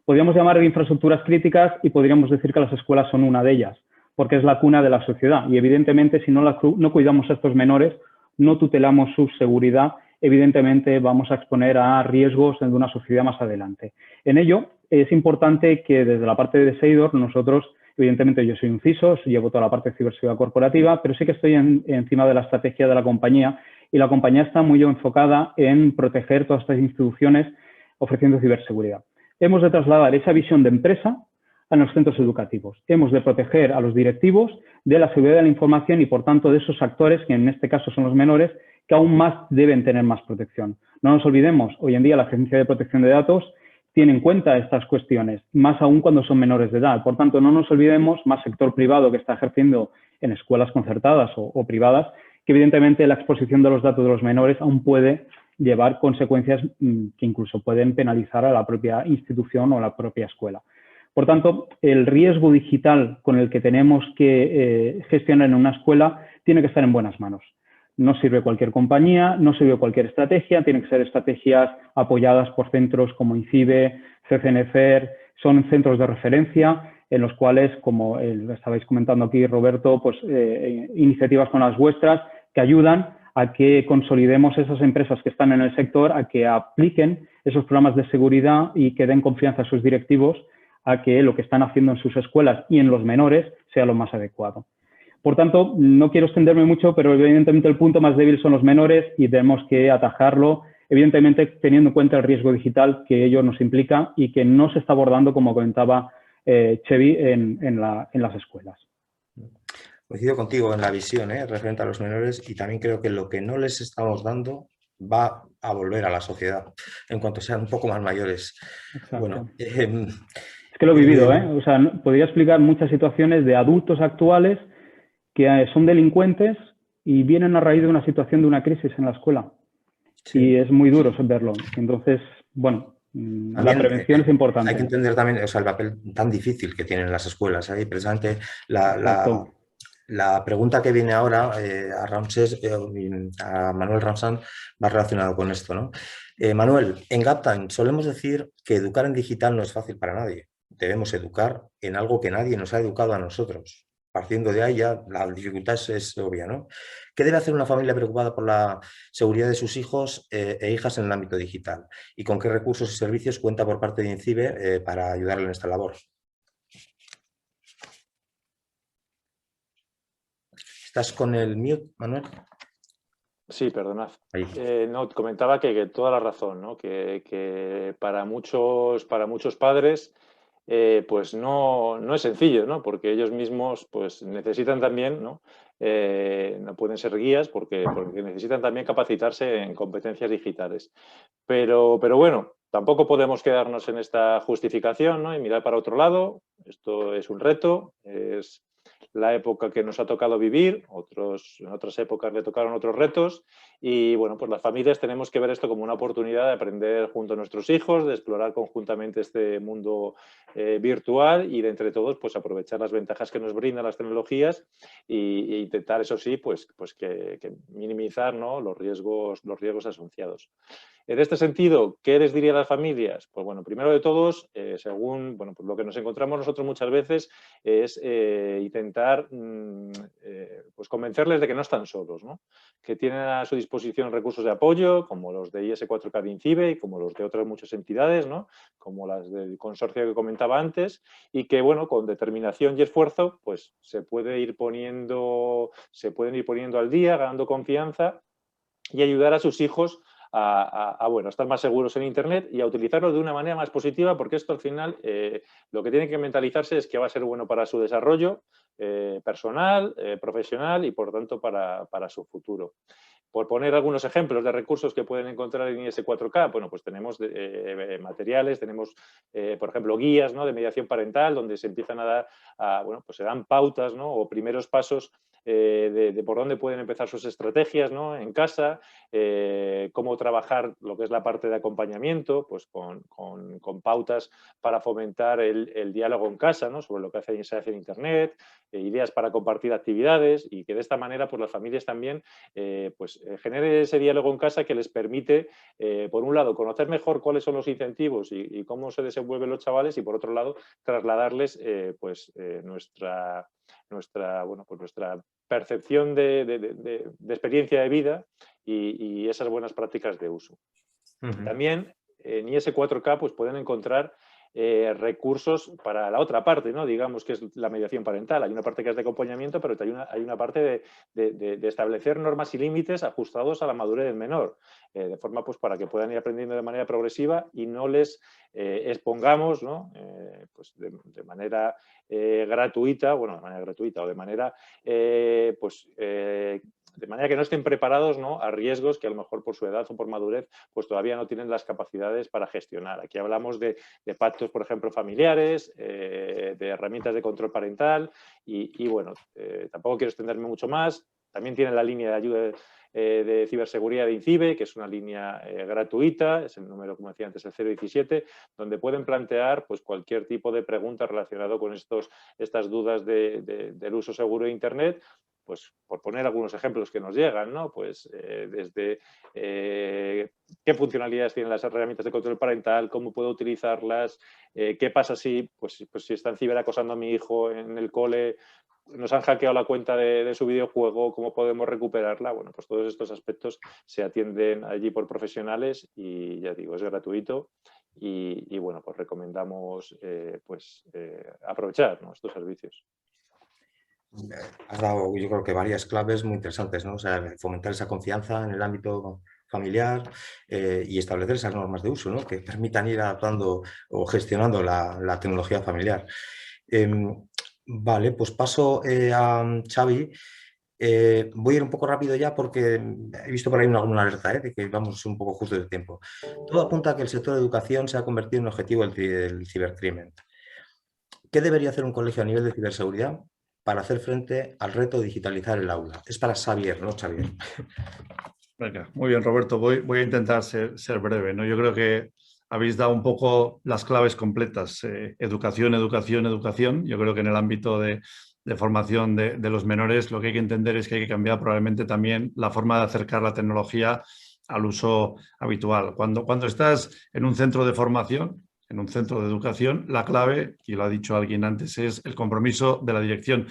Podríamos llamar de infraestructuras críticas y podríamos decir que las escuelas son una de ellas, porque es la cuna de la sociedad y evidentemente si no cuidamos a estos menores, no tutelamos su seguridad, evidentemente vamos a exponer a riesgos de una sociedad más adelante. En ello es importante que desde la parte de Seidor nosotros, evidentemente yo soy un CISO, llevo toda la parte de ciberseguridad corporativa, pero sí que estoy encima de la estrategia de la compañía y la compañía está muy enfocada en proteger todas estas instituciones ofreciendo ciberseguridad. Hemos de trasladar esa visión de empresa a los centros educativos. Hemos de proteger a los directivos de la seguridad de la información y, por tanto, de esos actores, que en este caso son los menores, que aún más deben tener más protección. No nos olvidemos, hoy en día la Agencia de Protección de Datos tiene en cuenta estas cuestiones, más aún cuando son menores de edad. Por tanto, no nos olvidemos, más sector privado que está ejerciendo en escuelas concertadas o privadas, que evidentemente la exposición de los datos de los menores aún puede llevar consecuencias que incluso pueden penalizar a la propia institución o a la propia escuela. Por tanto, el riesgo digital con el que tenemos que gestionar en una escuela tiene que estar en buenas manos. No sirve cualquier compañía, no sirve cualquier estrategia, tienen que ser estrategias apoyadas por centros como INCIBE, CCNFER, son centros de referencia en los cuales, como estabais comentando aquí, Roberto, pues iniciativas con las vuestras que ayudan a que consolidemos esas empresas que están en el sector, a que apliquen esos programas de seguridad y que den confianza a sus directivos a que lo que están haciendo en sus escuelas y en los menores sea lo más adecuado. Por tanto, no quiero extenderme mucho, pero evidentemente el punto más débil son los menores y tenemos que atajarlo, evidentemente teniendo en cuenta el riesgo digital que ello nos implica y que no se está abordando, como comentaba Chevy, en las escuelas. Coincido contigo en la visión referente a los menores y también creo que lo que no les estamos dando va a volver a la sociedad en cuanto sean un poco más mayores. Exacto. Bueno, es que lo he vivido, O sea, podría explicar muchas situaciones de adultos actuales que son delincuentes y vienen a raíz de una situación de una crisis en la escuela. Sí. Y es muy duro verlo. Entonces, bueno, también, la prevención es importante. Hay que entender también, o sea, el papel tan difícil que tienen las escuelas. Y precisamente la pregunta que viene ahora a Ramsés, a Manuel Ramsán, va relacionado con esto, ¿no? Manuel, en Gaptime solemos decir que educar en digital no es fácil para nadie. Debemos educar en algo que nadie nos ha educado a nosotros. partiendo de ahí ya la dificultad es obvia, ¿no? ¿Qué debe hacer una familia preocupada por la seguridad de sus hijos e hijas en el ámbito digital? ¿Y con qué recursos y servicios cuenta por parte de INCIBE para ayudarle en esta labor? ¿Estás con el mute, Manuel? Sí, perdonad. Ahí. No, comentaba que toda la razón, ¿no? Que para muchos padres pues no es sencillo, ¿no? Porque ellos mismos pues necesitan también, ¿no? No pueden ser guías porque necesitan también capacitarse en competencias digitales. Pero bueno, tampoco podemos quedarnos en esta justificación, ¿no? Y mirar para otro lado. Esto es un reto, es la época que nos ha tocado vivir, en otras épocas le tocaron otros retos y bueno, pues las familias tenemos que ver esto como una oportunidad de aprender junto a nuestros hijos, de explorar conjuntamente este mundo virtual y de entre todos pues aprovechar las ventajas que nos brindan las tecnologías e intentar, eso sí, pues que minimizar, ¿no? los riesgos asociados. En este sentido, ¿qué les diría a las familias? Pues bueno, primero de todos, según bueno, pues lo que nos encontramos nosotros muchas veces es intentar pues convencerles de que no están solos, ¿no? Que tienen a su disposición recursos de apoyo, como los de IS4K de INCIBE y como los de otras muchas entidades, ¿no? Como las del consorcio que comentaba antes, y que bueno, con determinación y esfuerzo, pues se pueden ir poniendo al día, ganando confianza y ayudar a sus hijos bueno, estar más seguros en Internet y a utilizarlo de una manera más positiva, porque esto al final lo que tienen que mentalizarse es que va a ser bueno para su desarrollo personal, profesional y por tanto para su futuro. Por poner algunos ejemplos de recursos que pueden encontrar en IS4K, bueno, pues tenemos materiales, tenemos, por ejemplo, guías, ¿no? de mediación parental, donde se empiezan a dar, bueno, pues se dan pautas, ¿no? o primeros pasos de por dónde pueden empezar sus estrategias, ¿no? en casa, cómo trabajar lo que es la parte de acompañamiento, pues con pautas para fomentar el diálogo en casa, ¿no? sobre lo que se hace en Internet, ideas para compartir actividades y que de esta manera pues las familias también genere ese diálogo en casa que les permite, por un lado, conocer mejor cuáles son los incentivos y cómo se desenvuelven los chavales y, por otro lado, trasladarles nuestra percepción de experiencia de vida y esas buenas prácticas de uso. También en IS4K pues, pueden encontrar recursos para la otra parte, ¿no? digamos que es la mediación parental. Hay una parte que es de acompañamiento, pero hay una parte de establecer normas y límites ajustados a la madurez del menor, de forma pues, para que puedan ir aprendiendo de manera progresiva y no les expongamos, ¿no? Pues de manera gratuita, bueno, de manera gratuita o de manera de manera que no estén preparados, ¿no? a riesgos que a lo mejor por su edad o por madurez pues todavía no tienen las capacidades para gestionar. Aquí hablamos de pactos, por ejemplo, familiares, de herramientas de control parental y bueno, tampoco quiero extenderme mucho más. También tienen la línea de ayuda de ciberseguridad de INCIBE, que es una línea gratuita, es el número, como decía antes, el 017, donde pueden plantear pues, cualquier tipo de pregunta relacionado con estas dudas del uso seguro de Internet. Pues por poner algunos ejemplos que nos llegan, ¿no? Pues desde qué funcionalidades tienen las herramientas de control parental, cómo puedo utilizarlas, qué pasa si están ciberacosando a mi hijo en el cole, nos han hackeado la cuenta de su videojuego, cómo podemos recuperarla. Bueno, pues todos estos aspectos se atienden allí por profesionales y ya digo, es gratuito y bueno, pues recomendamos aprovechar, ¿no? estos servicios. Has dado, yo creo que varias claves muy interesantes, ¿no? O sea, fomentar esa confianza en el ámbito familiar y establecer esas normas de uso, ¿no? que permitan ir adaptando o gestionando la tecnología familiar. Vale, pues paso a Xavi. Voy a ir un poco rápido ya porque he visto por ahí una alerta de que vamos un poco justo de tiempo. Todo apunta a que el sector de educación se ha convertido en un objetivo del cibercrimen. ¿Qué debería hacer un colegio a nivel de ciberseguridad para hacer frente al reto de digitalizar el aula? Es para Xavier, ¿no, Xavier? Venga, muy bien, Roberto. Voy a intentar ser breve, ¿no? Yo creo que habéis dado un poco las claves completas. Educación, educación, educación. Yo creo que en el ámbito de formación de los menores lo que hay que entender es que hay que cambiar probablemente también la forma de acercar la tecnología al uso habitual. Cuando estás en un centro de formación, en un centro de educación, la clave, y lo ha dicho alguien antes, es el compromiso de la dirección.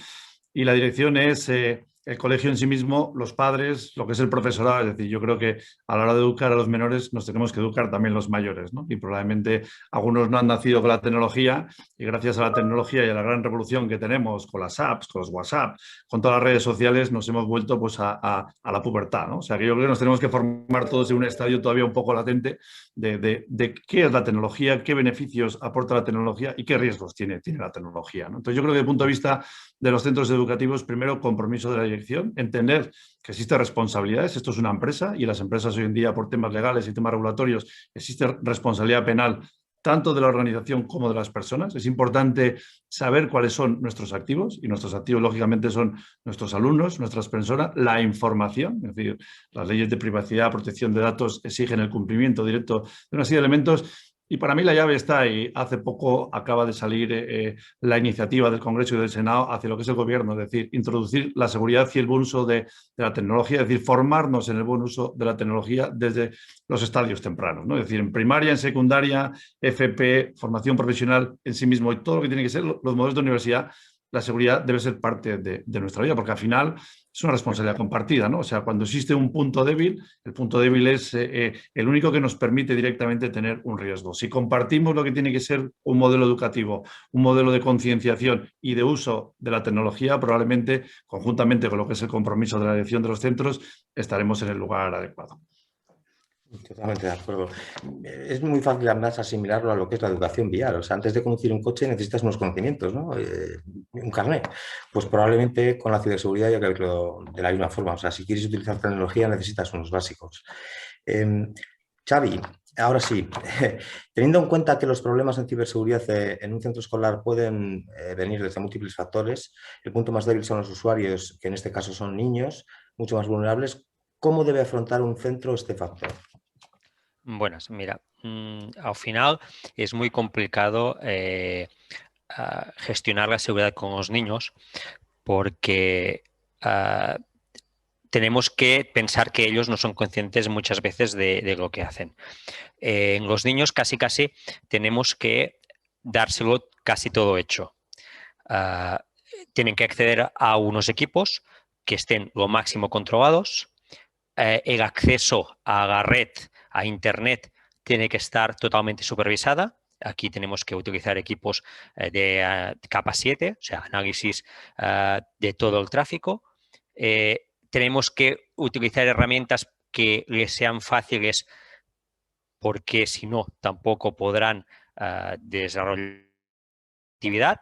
y la dirección es el colegio en sí mismo, los padres, lo que es el profesorado. Es decir, yo creo que a la hora de educar a los menores nos tenemos que educar también los mayores, ¿no? Y probablemente algunos no han nacido con la tecnología y gracias a la tecnología y a la gran revolución que tenemos con las apps, con los WhatsApp, con todas las redes sociales, nos hemos vuelto pues, a la pubertad, ¿no? O sea, que yo creo que nos tenemos que formar todos en un estadio todavía un poco latente de qué es la tecnología, qué beneficios aporta la tecnología y qué riesgos tiene la tecnología, ¿no? Entonces, yo creo que desde el punto de vista de los centros educativos, primero, compromiso de la dirección, entender que existen responsabilidades, esto es una empresa y las empresas hoy en día por temas legales y temas regulatorios existe responsabilidad penal tanto de la organización como de las personas. Es importante saber cuáles son nuestros activos y nuestros activos lógicamente son nuestros alumnos, nuestras personas, la información, es decir, las leyes de privacidad, protección de datos exigen el cumplimiento directo de una serie de elementos. Y para mí la llave está ahí. Hace poco acaba de salir la iniciativa del Congreso y del Senado hacia lo que es el gobierno, es decir, introducir la seguridad y el buen uso de la tecnología, es decir, formarnos en el buen uso de la tecnología desde los estadios tempranos, ¿no? Es decir, en primaria, en secundaria, FP, formación profesional en sí mismo y todo lo que tiene que ser los modelos de universidad, la seguridad debe ser parte de nuestra vida, porque al final es una responsabilidad compartida, ¿no? O sea, cuando existe un punto débil, el punto débil es el único que nos permite directamente tener un riesgo. Si compartimos lo que tiene que ser un modelo educativo, un modelo de concienciación y de uso de la tecnología, probablemente, conjuntamente con lo que es el compromiso de la dirección de los centros, estaremos en el lugar adecuado. Totalmente de acuerdo. Es muy fácil además asimilarlo a lo que es la educación vial. O sea, antes de conducir un coche necesitas unos conocimientos, ¿no? Un carnet. Pues probablemente con la ciberseguridad hay que verlo de la misma forma. O sea, si quieres utilizar tecnología necesitas unos básicos. Xavi, ahora sí, teniendo en cuenta que los problemas en ciberseguridad en un centro escolar pueden venir desde múltiples factores, el punto más débil son los usuarios, que en este caso son niños, mucho más vulnerables. ¿Cómo debe afrontar un centro este factor? Buenas, mira, al final es muy complicado gestionar la seguridad con los niños porque tenemos que pensar que ellos no son conscientes muchas veces de lo que hacen. En los niños casi tenemos que dárselo casi todo hecho. Tienen que acceder a unos equipos que estén lo máximo controlados. El acceso a la red, a Internet, tiene que estar totalmente supervisada. Aquí tenemos que utilizar equipos de capa 7, o sea, análisis de todo el tráfico. Tenemos que utilizar herramientas que les sean fáciles porque si no, tampoco podrán desarrollar actividad.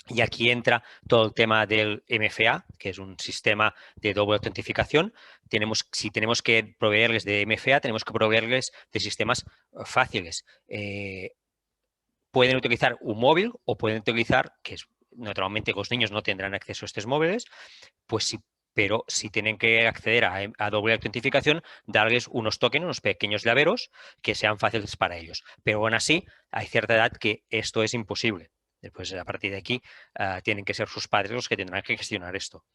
Y aquí entra todo el tema del MFA, que es un sistema de doble autentificación. Si tenemos que proveerles de MFA, tenemos que proveerles de sistemas fáciles. Pueden utilizar un móvil o pueden utilizar, naturalmente los niños no tendrán acceso a estos móviles, pues sí, pero si tienen que acceder a doble autentificación, darles unos tokens, unos pequeños llaveros que sean fáciles para ellos. Pero aún así, hay cierta edad que esto es imposible. Después, a partir de aquí, tienen que ser sus padres los que tendrán que gestionar esto.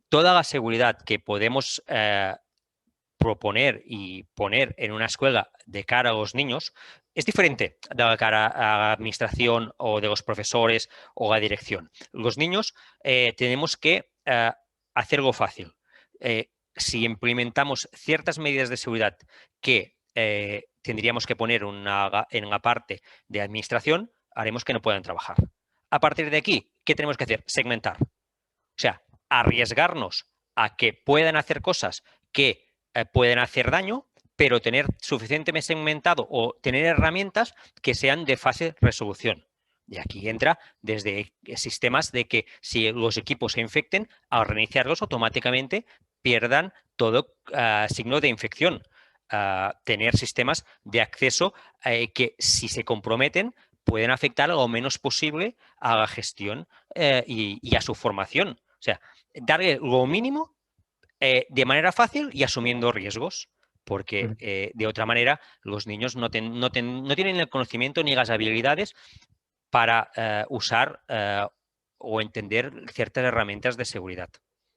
Toda la seguridad que podemos proponer y poner en una escuela de cara a los niños es diferente de la cara a la administración o de los profesores o la dirección. Los niños tenemos que hacerlo fácil. Si implementamos ciertas medidas de seguridad que tendríamos que poner en la parte de administración, haremos que no puedan trabajar. A partir de aquí, ¿qué tenemos que hacer? Segmentar. O sea, arriesgarnos a que puedan hacer cosas que pueden hacer daño, pero tener suficientemente segmentado o tener herramientas que sean de fácil resolución. Y aquí entra desde sistemas de que si los equipos se infecten, al reiniciarlos automáticamente pierdan todo signo de infección. Tener sistemas de acceso que si se comprometen pueden afectar lo menos posible a la gestión y a su formación. O sea, darle lo mínimo de manera fácil y asumiendo riesgos, porque de otra manera los niños no tienen el conocimiento ni las habilidades para usar o entender ciertas herramientas de seguridad.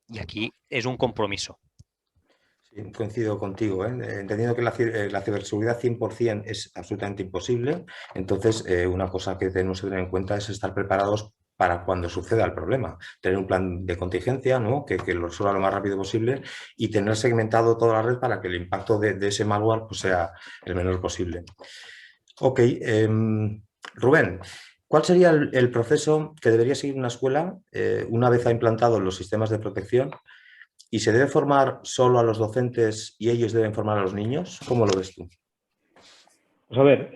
Y aquí es un compromiso. Sí, coincido contigo, entendiendo que la ciberseguridad 100% es absolutamente imposible. Entonces, una cosa que tenemos que tener en cuenta es estar preparados para cuando suceda el problema. Tener un plan de contingencia, ¿no? que lo resuelva lo más rápido posible y tener segmentado toda la red para que el impacto de ese malware pues, sea el menor posible. Ok, Rubén, ¿cuál sería el proceso que debería seguir una escuela una vez ha implantado los sistemas de protección? ¿Y se debe formar solo a los docentes y ellos deben formar a los niños? ¿Cómo lo ves tú? Pues a ver,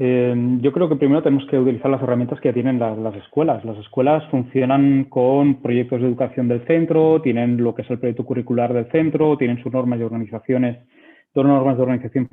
yo creo que primero tenemos que utilizar las herramientas que tienen las escuelas. Las escuelas funcionan con proyectos de educación del centro, tienen lo que es el proyecto curricular del centro, tienen sus normas y organización y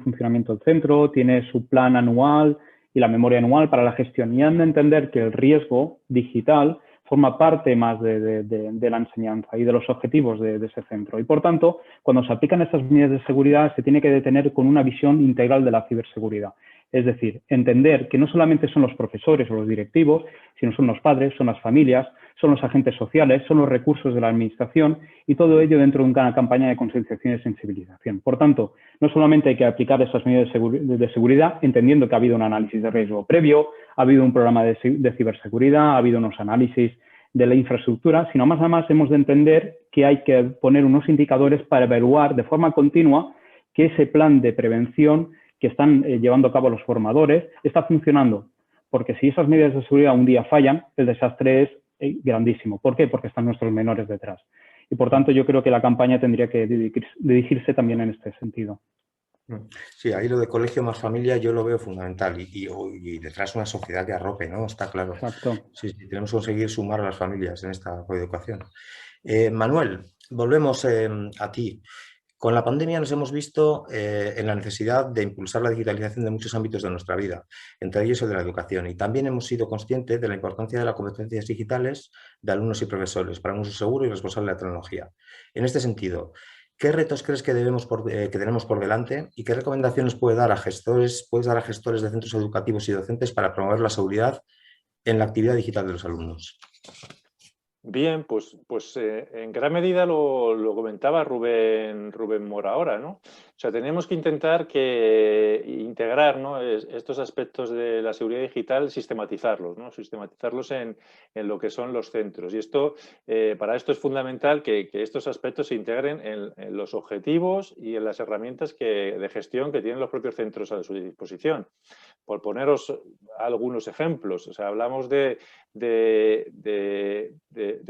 funcionamiento del centro, tiene su plan anual y la memoria anual para la gestión. Y han de entender que el riesgo digital forma parte más de la enseñanza y de los objetivos de ese centro. Y por tanto, cuando se aplican estas medidas de seguridad, se tiene que detener con una visión integral de la ciberseguridad. Es decir, entender que no solamente son los profesores o los directivos, sino son los padres, son las familias, son los agentes sociales, son los recursos de la administración y todo ello dentro de una campaña de concienciación y sensibilización. Por tanto, no solamente hay que aplicar estas medidas de seguridad, entendiendo que ha habido un análisis de riesgo previo, ha habido un programa de ciberseguridad, ha habido unos análisis de la infraestructura, sino más a más hemos de entender que hay que poner unos indicadores para evaluar de forma continua que ese plan de prevención que están llevando a cabo los formadores está funcionando. Porque si esas medidas de seguridad un día fallan, el desastre es grandísimo. ¿Por qué? Porque están nuestros menores detrás. Y por tanto yo creo que la campaña tendría que dirigirse también en este sentido. Sí, ahí lo de colegio más familia yo lo veo fundamental y detrás una sociedad que arrope, ¿no? Está claro. Exacto. Sí, tenemos que conseguir sumar a las familias en esta coeducación. Manuel, volvemos a ti. Con la pandemia nos hemos visto en la necesidad de impulsar la digitalización de muchos ámbitos de nuestra vida, entre ellos el de la educación. Y también hemos sido conscientes de la importancia de las competencias digitales de alumnos y profesores para un uso seguro y responsable de la tecnología. En este sentido, ¿qué retos crees que tenemos por delante y qué recomendaciones puedes dar a gestores de centros educativos y docentes para promover la seguridad en la actividad digital de los alumnos? Bien, pues en gran medida lo comentaba Rubén Mora ahora, ¿no? O sea, tenemos que intentar integrar, ¿no? estos aspectos de la seguridad digital, sistematizarlos, ¿no? Sistematizarlos en lo que son los centros. Y para esto es fundamental que estos aspectos se integren en los objetivos y en las herramientas de gestión que tienen los propios centros a su disposición. Por poneros algunos ejemplos, o sea, hablamos de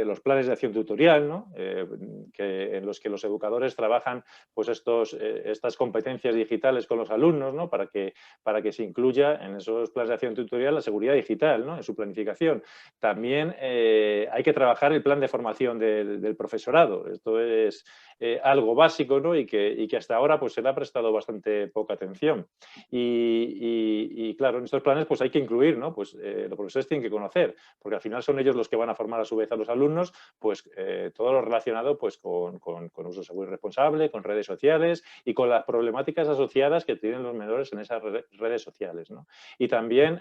los planes de acción tutorial, ¿no? En los que los educadores trabajan pues estas competencias digitales con los alumnos, ¿no? para que se incluya en esos planes de acción tutorial la seguridad digital, ¿no? En su planificación. También hay que trabajar el plan de formación del profesorado. Esto es algo básico, ¿no? y que hasta ahora pues, se le ha prestado bastante poca atención. Y claro, en estos planes pues, hay que incluir, ¿no? Pues los profesores tienen que conocer, porque al final son ellos los que van a formar a su vez a los alumnos, pues todo lo relacionado pues, con uso seguro y responsable, con redes sociales y con las problemáticas asociadas que tienen los menores en esas redes sociales, ¿no? Y también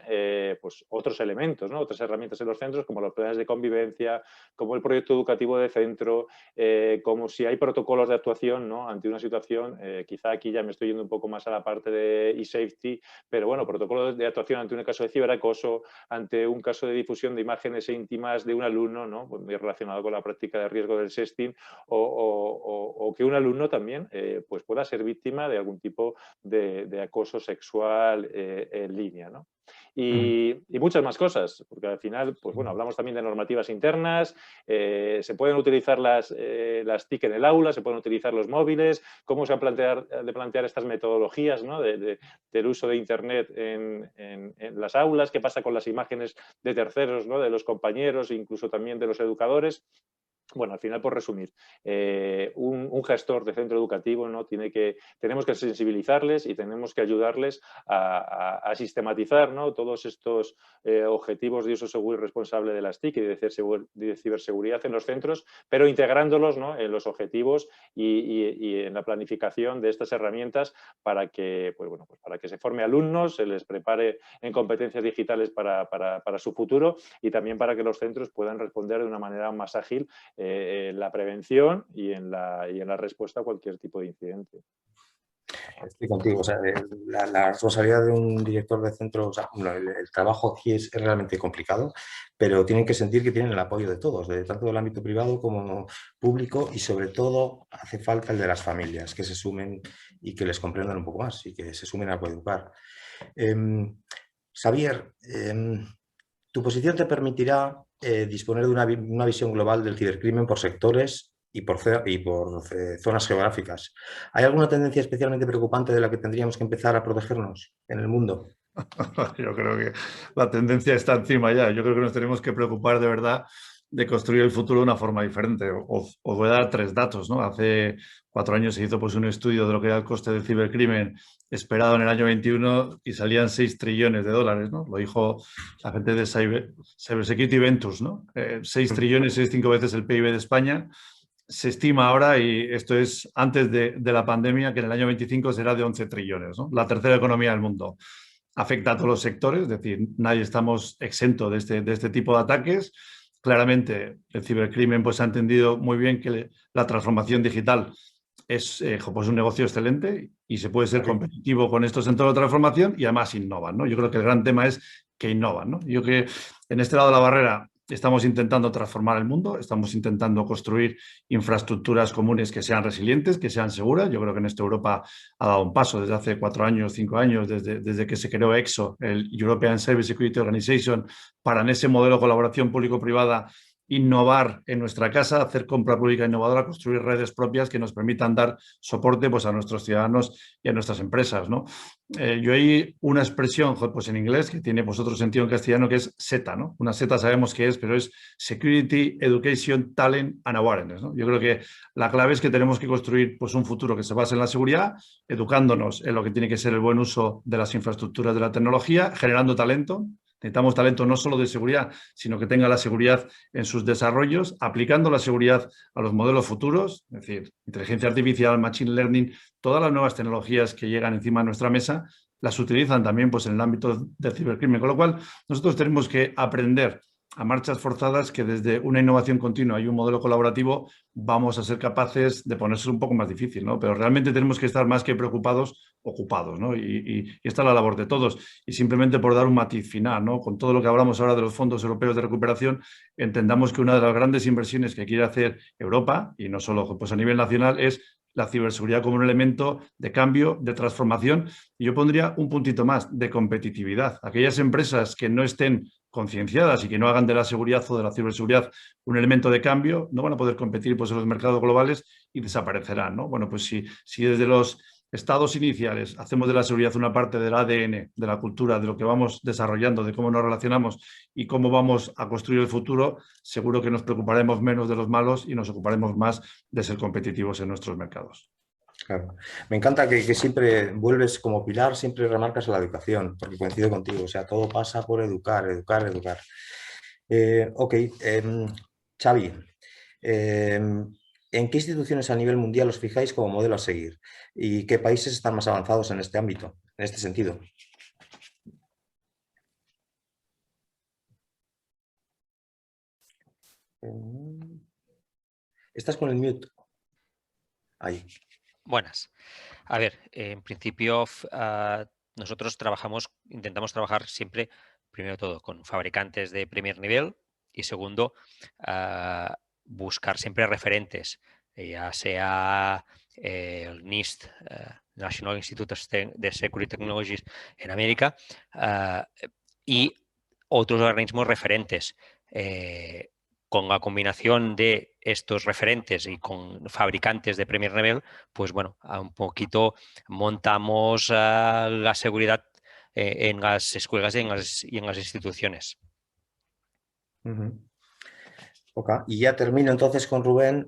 pues, otros elementos, ¿no? Otras herramientas en los centros como los planes de convivencia, como el proyecto educativo de centro, como si hay protocolos de actuación, ¿no? Ante una situación, quizá aquí ya me estoy yendo un poco más a la parte de e-safety, pero bueno, protocolos de actuación ante un caso de ciberacoso, ante un caso de difusión de imágenes íntimas de un alumno, ¿no? Pues muy relacionado con la práctica de riesgo del sexting, o que un alumno también pues pueda ser víctima de algún tipo de acoso sexual en línea, ¿no? Y muchas más cosas, porque al final, pues bueno, hablamos también de normativas internas, se pueden utilizar las TIC en el aula, se pueden utilizar los móviles, cómo se han de plantear estas metodologías, ¿no? del uso de Internet en las aulas, qué pasa con las imágenes de terceros, ¿no? De los compañeros, incluso también de los educadores. Bueno, al final, por resumir, un gestor de centro educativo, ¿no? tenemos que sensibilizarles y tenemos que ayudarles a sistematizar, ¿no? Todos estos objetivos de uso seguro y responsable de las TIC y de ciberseguridad en los centros, pero integrándolos, ¿no? En los objetivos y en la planificación de estas herramientas para que, pues bueno, pues para que se forme alumnos, se les prepare en competencias digitales para su futuro y también para que los centros puedan responder de una manera más ágil en la prevención y en la respuesta a cualquier tipo de incidente. Estoy contigo. O sea, la responsabilidad de un director de centro, o sea, el trabajo aquí es realmente complicado, pero tienen que sentir que tienen el apoyo de todos, tanto del ámbito privado como público, y sobre todo hace falta el de las familias, que se sumen y que les comprendan un poco más y que se sumen a coeducar. Xavier, tu posición te permitirá disponer de una visión global del cibercrimen por sectores y por zonas geográficas. ¿Hay alguna tendencia especialmente preocupante de la que tendríamos que empezar a protegernos en el mundo? Yo creo que la tendencia está encima ya. Yo creo que nos tenemos que preocupar de verdad de construir el futuro de una forma diferente. Os voy a dar 3 datos, ¿no? Hace 4 años se hizo pues, un estudio de lo que era el coste del cibercrimen esperado en el año 21 y salían 6 trillones de dólares, ¿no? Lo dijo la gente de Cybersecurity Ventures, ¿no? 6 trillones es 5 veces el PIB de España. Se estima ahora, y esto es antes de la pandemia, que en el año 25 será de 11 trillones, ¿no? La tercera economía del mundo. Afecta a todos los sectores, es decir, nadie estamos exento de este tipo de ataques. Claramente, el cibercrimen pues, ha entendido muy bien que la transformación digital es pues un negocio excelente y se puede ser competitivo con estos entornos de transformación y además innovan, ¿no? Yo creo que el gran tema es que innovan, ¿no? Yo creo que en este lado de la barrera estamos intentando transformar el mundo, estamos intentando construir infraestructuras comunes que sean resilientes, que sean seguras. Yo creo que en esta Europa ha dado un paso desde hace 4 años, 5 años, desde que se creó EXO, el European Cybersecurity Organization, para en ese modelo de colaboración público-privada innovar en nuestra casa, hacer compra pública innovadora, construir redes propias que nos permitan dar soporte pues, a nuestros ciudadanos y a nuestras empresas, ¿no? Yo hay una expresión pues, en inglés que tiene pues, otro sentido en castellano que es SETA, ¿no? Una SETA sabemos qué es, pero es Security, Education, Talent and Awareness, ¿no? Yo creo que la clave es que tenemos que construir pues, un futuro que se base en la seguridad, educándonos en lo que tiene que ser el buen uso de las infraestructuras de la tecnología, generando talento. Necesitamos talento no solo de seguridad, sino que tenga la seguridad en sus desarrollos, aplicando la seguridad a los modelos futuros, es decir, inteligencia artificial, machine learning, todas las nuevas tecnologías que llegan encima de nuestra mesa, las utilizan también pues, en el ámbito del cibercrimen. Con lo cual, nosotros tenemos que aprender a marchas forzadas que desde una innovación continua y un modelo colaborativo vamos a ser capaces de ponerse un poco más difícil, ¿no? Pero realmente tenemos que estar más que preocupados, ocupados, ¿no? Y esta es la labor de todos. Y simplemente por dar un matiz final, ¿no? Con todo lo que hablamos ahora de los fondos europeos de recuperación, entendamos que una de las grandes inversiones que quiere hacer Europa, y no solo pues, a nivel nacional, es la ciberseguridad como un elemento de cambio, de transformación. Y yo pondría un puntito más, de competitividad. Aquellas empresas que no estén concienciadas y que no hagan de la seguridad o de la ciberseguridad un elemento de cambio, no van a poder competir pues, en los mercados globales y desaparecerán, ¿no? Bueno, pues si desde los estados iniciales hacemos de la seguridad una parte del ADN, de la cultura, de lo que vamos desarrollando, de cómo nos relacionamos y cómo vamos a construir el futuro, seguro que nos preocuparemos menos de los malos y nos ocuparemos más de ser competitivos en nuestros mercados. Claro. Me encanta que siempre vuelves como pilar, siempre remarcas la educación, porque coincido contigo, o sea, todo pasa por educar, educar, educar. Xavi, ¿en qué instituciones a nivel mundial os fijáis como modelo a seguir? ¿Y qué países están más avanzados en este ámbito, en este sentido? Estás con el mute. Ahí. Buenas. A ver, en principio nosotros intentamos trabajar siempre, primero todo, con fabricantes de primer nivel y segundo, buscar siempre referentes, ya sea el NIST, National Institute of Security Technologies en América, y otros organismos referentes. Con la combinación de estos referentes y con fabricantes de primer nivel, pues bueno, un poquito montamos la seguridad en las escuelas y en las instituciones. Okay. Y ya termino entonces con Rubén.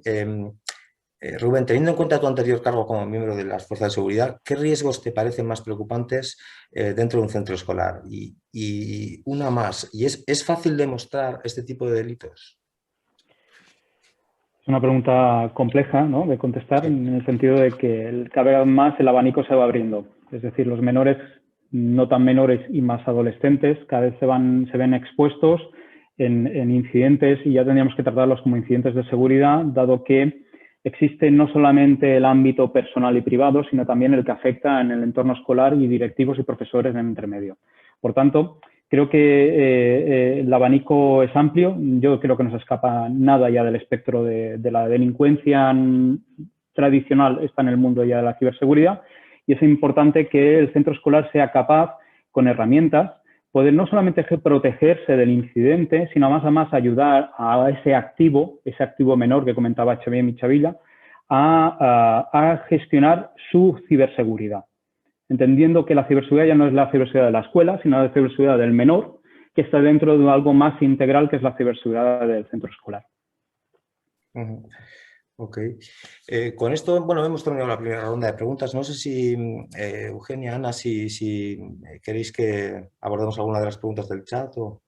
Rubén, teniendo en cuenta tu anterior cargo como miembro de las fuerzas de seguridad, ¿qué riesgos te parecen más preocupantes dentro de un centro escolar? Y una más, ¿y es fácil demostrar este tipo de delitos? Es una pregunta compleja, ¿no?, de contestar, en el sentido de que cada vez más el abanico se va abriendo. Es decir, los menores, no tan menores y más adolescentes, cada vez se ven expuestos en incidentes y ya tendríamos que tratarlos como incidentes de seguridad, dado que existe no solamente el ámbito personal y privado, sino también el que afecta en el entorno escolar y directivos y profesores en intermedio. Por tanto, creo que el abanico es amplio. Yo creo que no se escapa nada ya del espectro de la delincuencia tradicional, está en el mundo ya de la ciberseguridad, y es importante que el centro escolar sea capaz, con herramientas, poder no solamente protegerse del incidente, sino más a más ayudar a ese activo menor que comentaba Xavier Michavilla, a gestionar su ciberseguridad. Entendiendo que la ciberseguridad ya no es la ciberseguridad de la escuela, sino la ciberseguridad del menor, que está dentro de algo más integral, que es la ciberseguridad del centro escolar. Ok. Con esto, bueno, hemos terminado la primera ronda de preguntas. No sé si, Eugenia, Ana, si queréis que abordemos alguna de las preguntas del chat o...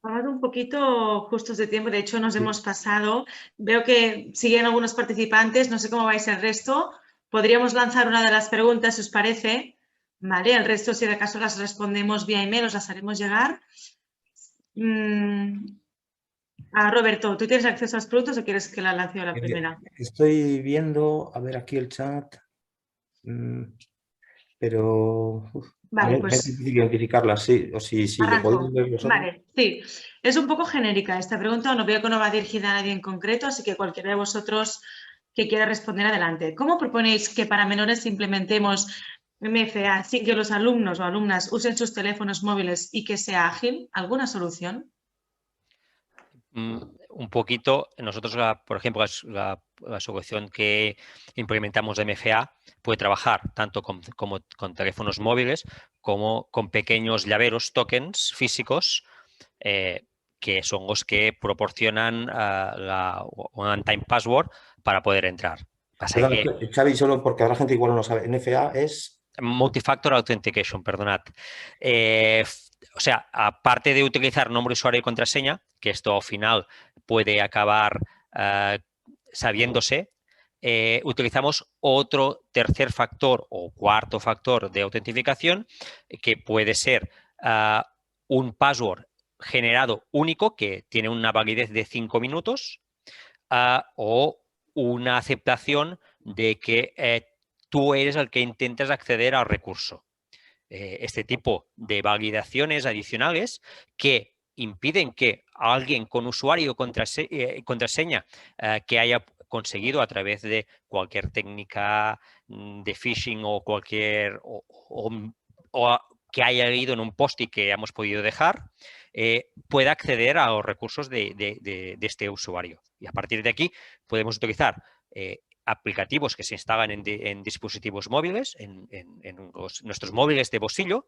Vamos un poquito justos de tiempo, de hecho nos hemos pasado. Veo que siguen algunos participantes, no sé cómo vais el resto. Podríamos lanzar una de las preguntas, si os parece. Vale, el resto, si de acaso las respondemos vía email, os las haremos llegar. Roberto, ¿tú tienes acceso a las preguntas o quieres que la lance yo la primera? Estoy viendo, a ver aquí el chat, pero vale, me pues es difícil identificarlas, sí, o si lo podéis ver vosotros. Vale, sí. Es un poco genérica esta pregunta, no veo que no va dirigida a nadie en concreto, así que cualquiera de vosotros que quiera responder, adelante. ¿Cómo proponéis que para menores implementemos MFA sin que los alumnos o alumnas usen sus teléfonos móviles y que sea ágil? ¿Alguna solución? Un poquito, nosotros, por ejemplo, la solución que implementamos de MFA puede trabajar tanto con teléfonos móviles como con pequeños llaveros, tokens físicos, que son los que proporcionan un one-time password para poder entrar. Perdón, Xavi, solo porque ahora la gente igual no lo sabe, NFA es... Multifactor Authentication, perdonad. O sea, aparte de utilizar nombre, usuario y contraseña, que esto al final puede acabar sabiéndose, utilizamos otro tercer factor o cuarto factor de autentificación que puede ser un password generado único que tiene una validez de 5 minutos o una aceptación de que tú eres el que intentas acceder al recurso. Este tipo de validaciones adicionales que impiden que alguien con usuario o contraseña que haya conseguido a través de cualquier técnica de phishing o cualquier o que haya leído en un post y que hemos podido dejar, pueda acceder a los recursos de este usuario. Y a partir de aquí podemos utilizar aplicativos que se instalan en dispositivos móviles, en nuestros móviles de bolsillo,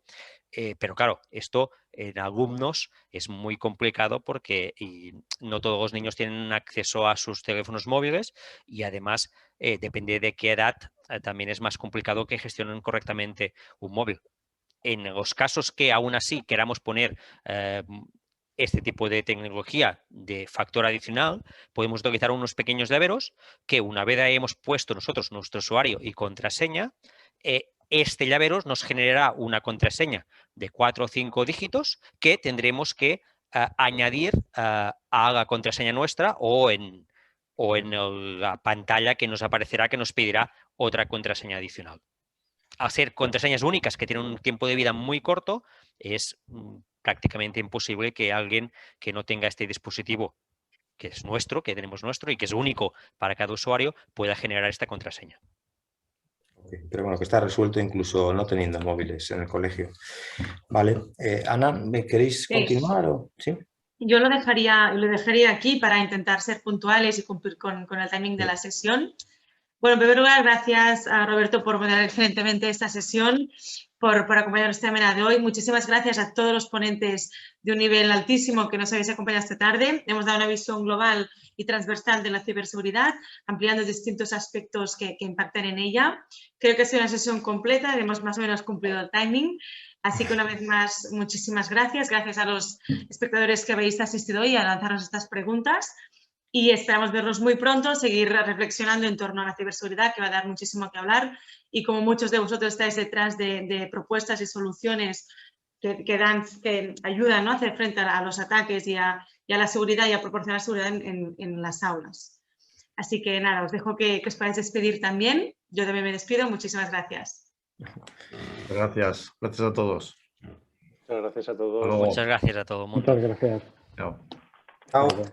pero claro, esto en alumnos es muy complicado porque no todos los niños tienen acceso a sus teléfonos móviles y además depende de qué edad también es más complicado que gestionen correctamente un móvil. En los casos que aún así queramos poner este tipo de tecnología de factor adicional, podemos utilizar unos pequeños llaveros que una vez hayamos puesto nosotros nuestro usuario y contraseña, este llavero nos generará una contraseña de 4 o 5 dígitos que tendremos que añadir a la contraseña nuestra o en la pantalla que nos aparecerá que nos pedirá otra contraseña adicional. Al ser contraseñas únicas que tienen un tiempo de vida muy corto, es prácticamente imposible que alguien que no tenga este dispositivo, que es nuestro, que tenemos nuestro y que es único para cada usuario, pueda generar esta contraseña. Pero bueno, que está resuelto incluso no teniendo móviles en el colegio. Vale. Ana, ¿me queréis continuar? ¿Sí? Yo lo dejaría aquí para intentar ser puntuales y cumplir con el timing de la sesión. Bueno, en primer lugar, gracias a Roberto por moderar excelentemente esta sesión, por acompañarnos esta mañana de hoy. Muchísimas gracias a todos los ponentes de un nivel altísimo que nos habéis acompañado esta tarde. Hemos dado una visión global y transversal de la ciberseguridad, ampliando distintos aspectos que impactan en ella. Creo que ha sido una sesión completa, hemos más o menos cumplido el timing. Así que una vez más, muchísimas gracias. Gracias a los espectadores que habéis asistido hoy a lanzarnos estas preguntas. Y esperamos vernos muy pronto, seguir reflexionando en torno a la ciberseguridad, que va a dar muchísimo que hablar. Y como muchos de vosotros estáis detrás de propuestas y soluciones que ayudan, ¿no?, a hacer frente a los ataques y a la seguridad y a proporcionar seguridad en las aulas. Así que nada, os dejo que os podáis despedir también. Yo también me despido. Muchísimas gracias. Gracias. Gracias a todos. Muchas gracias a todos. Hasta luego. Muchas gracias a todo el mundo. Muchas gracias. Chao. Chao. Hasta luego.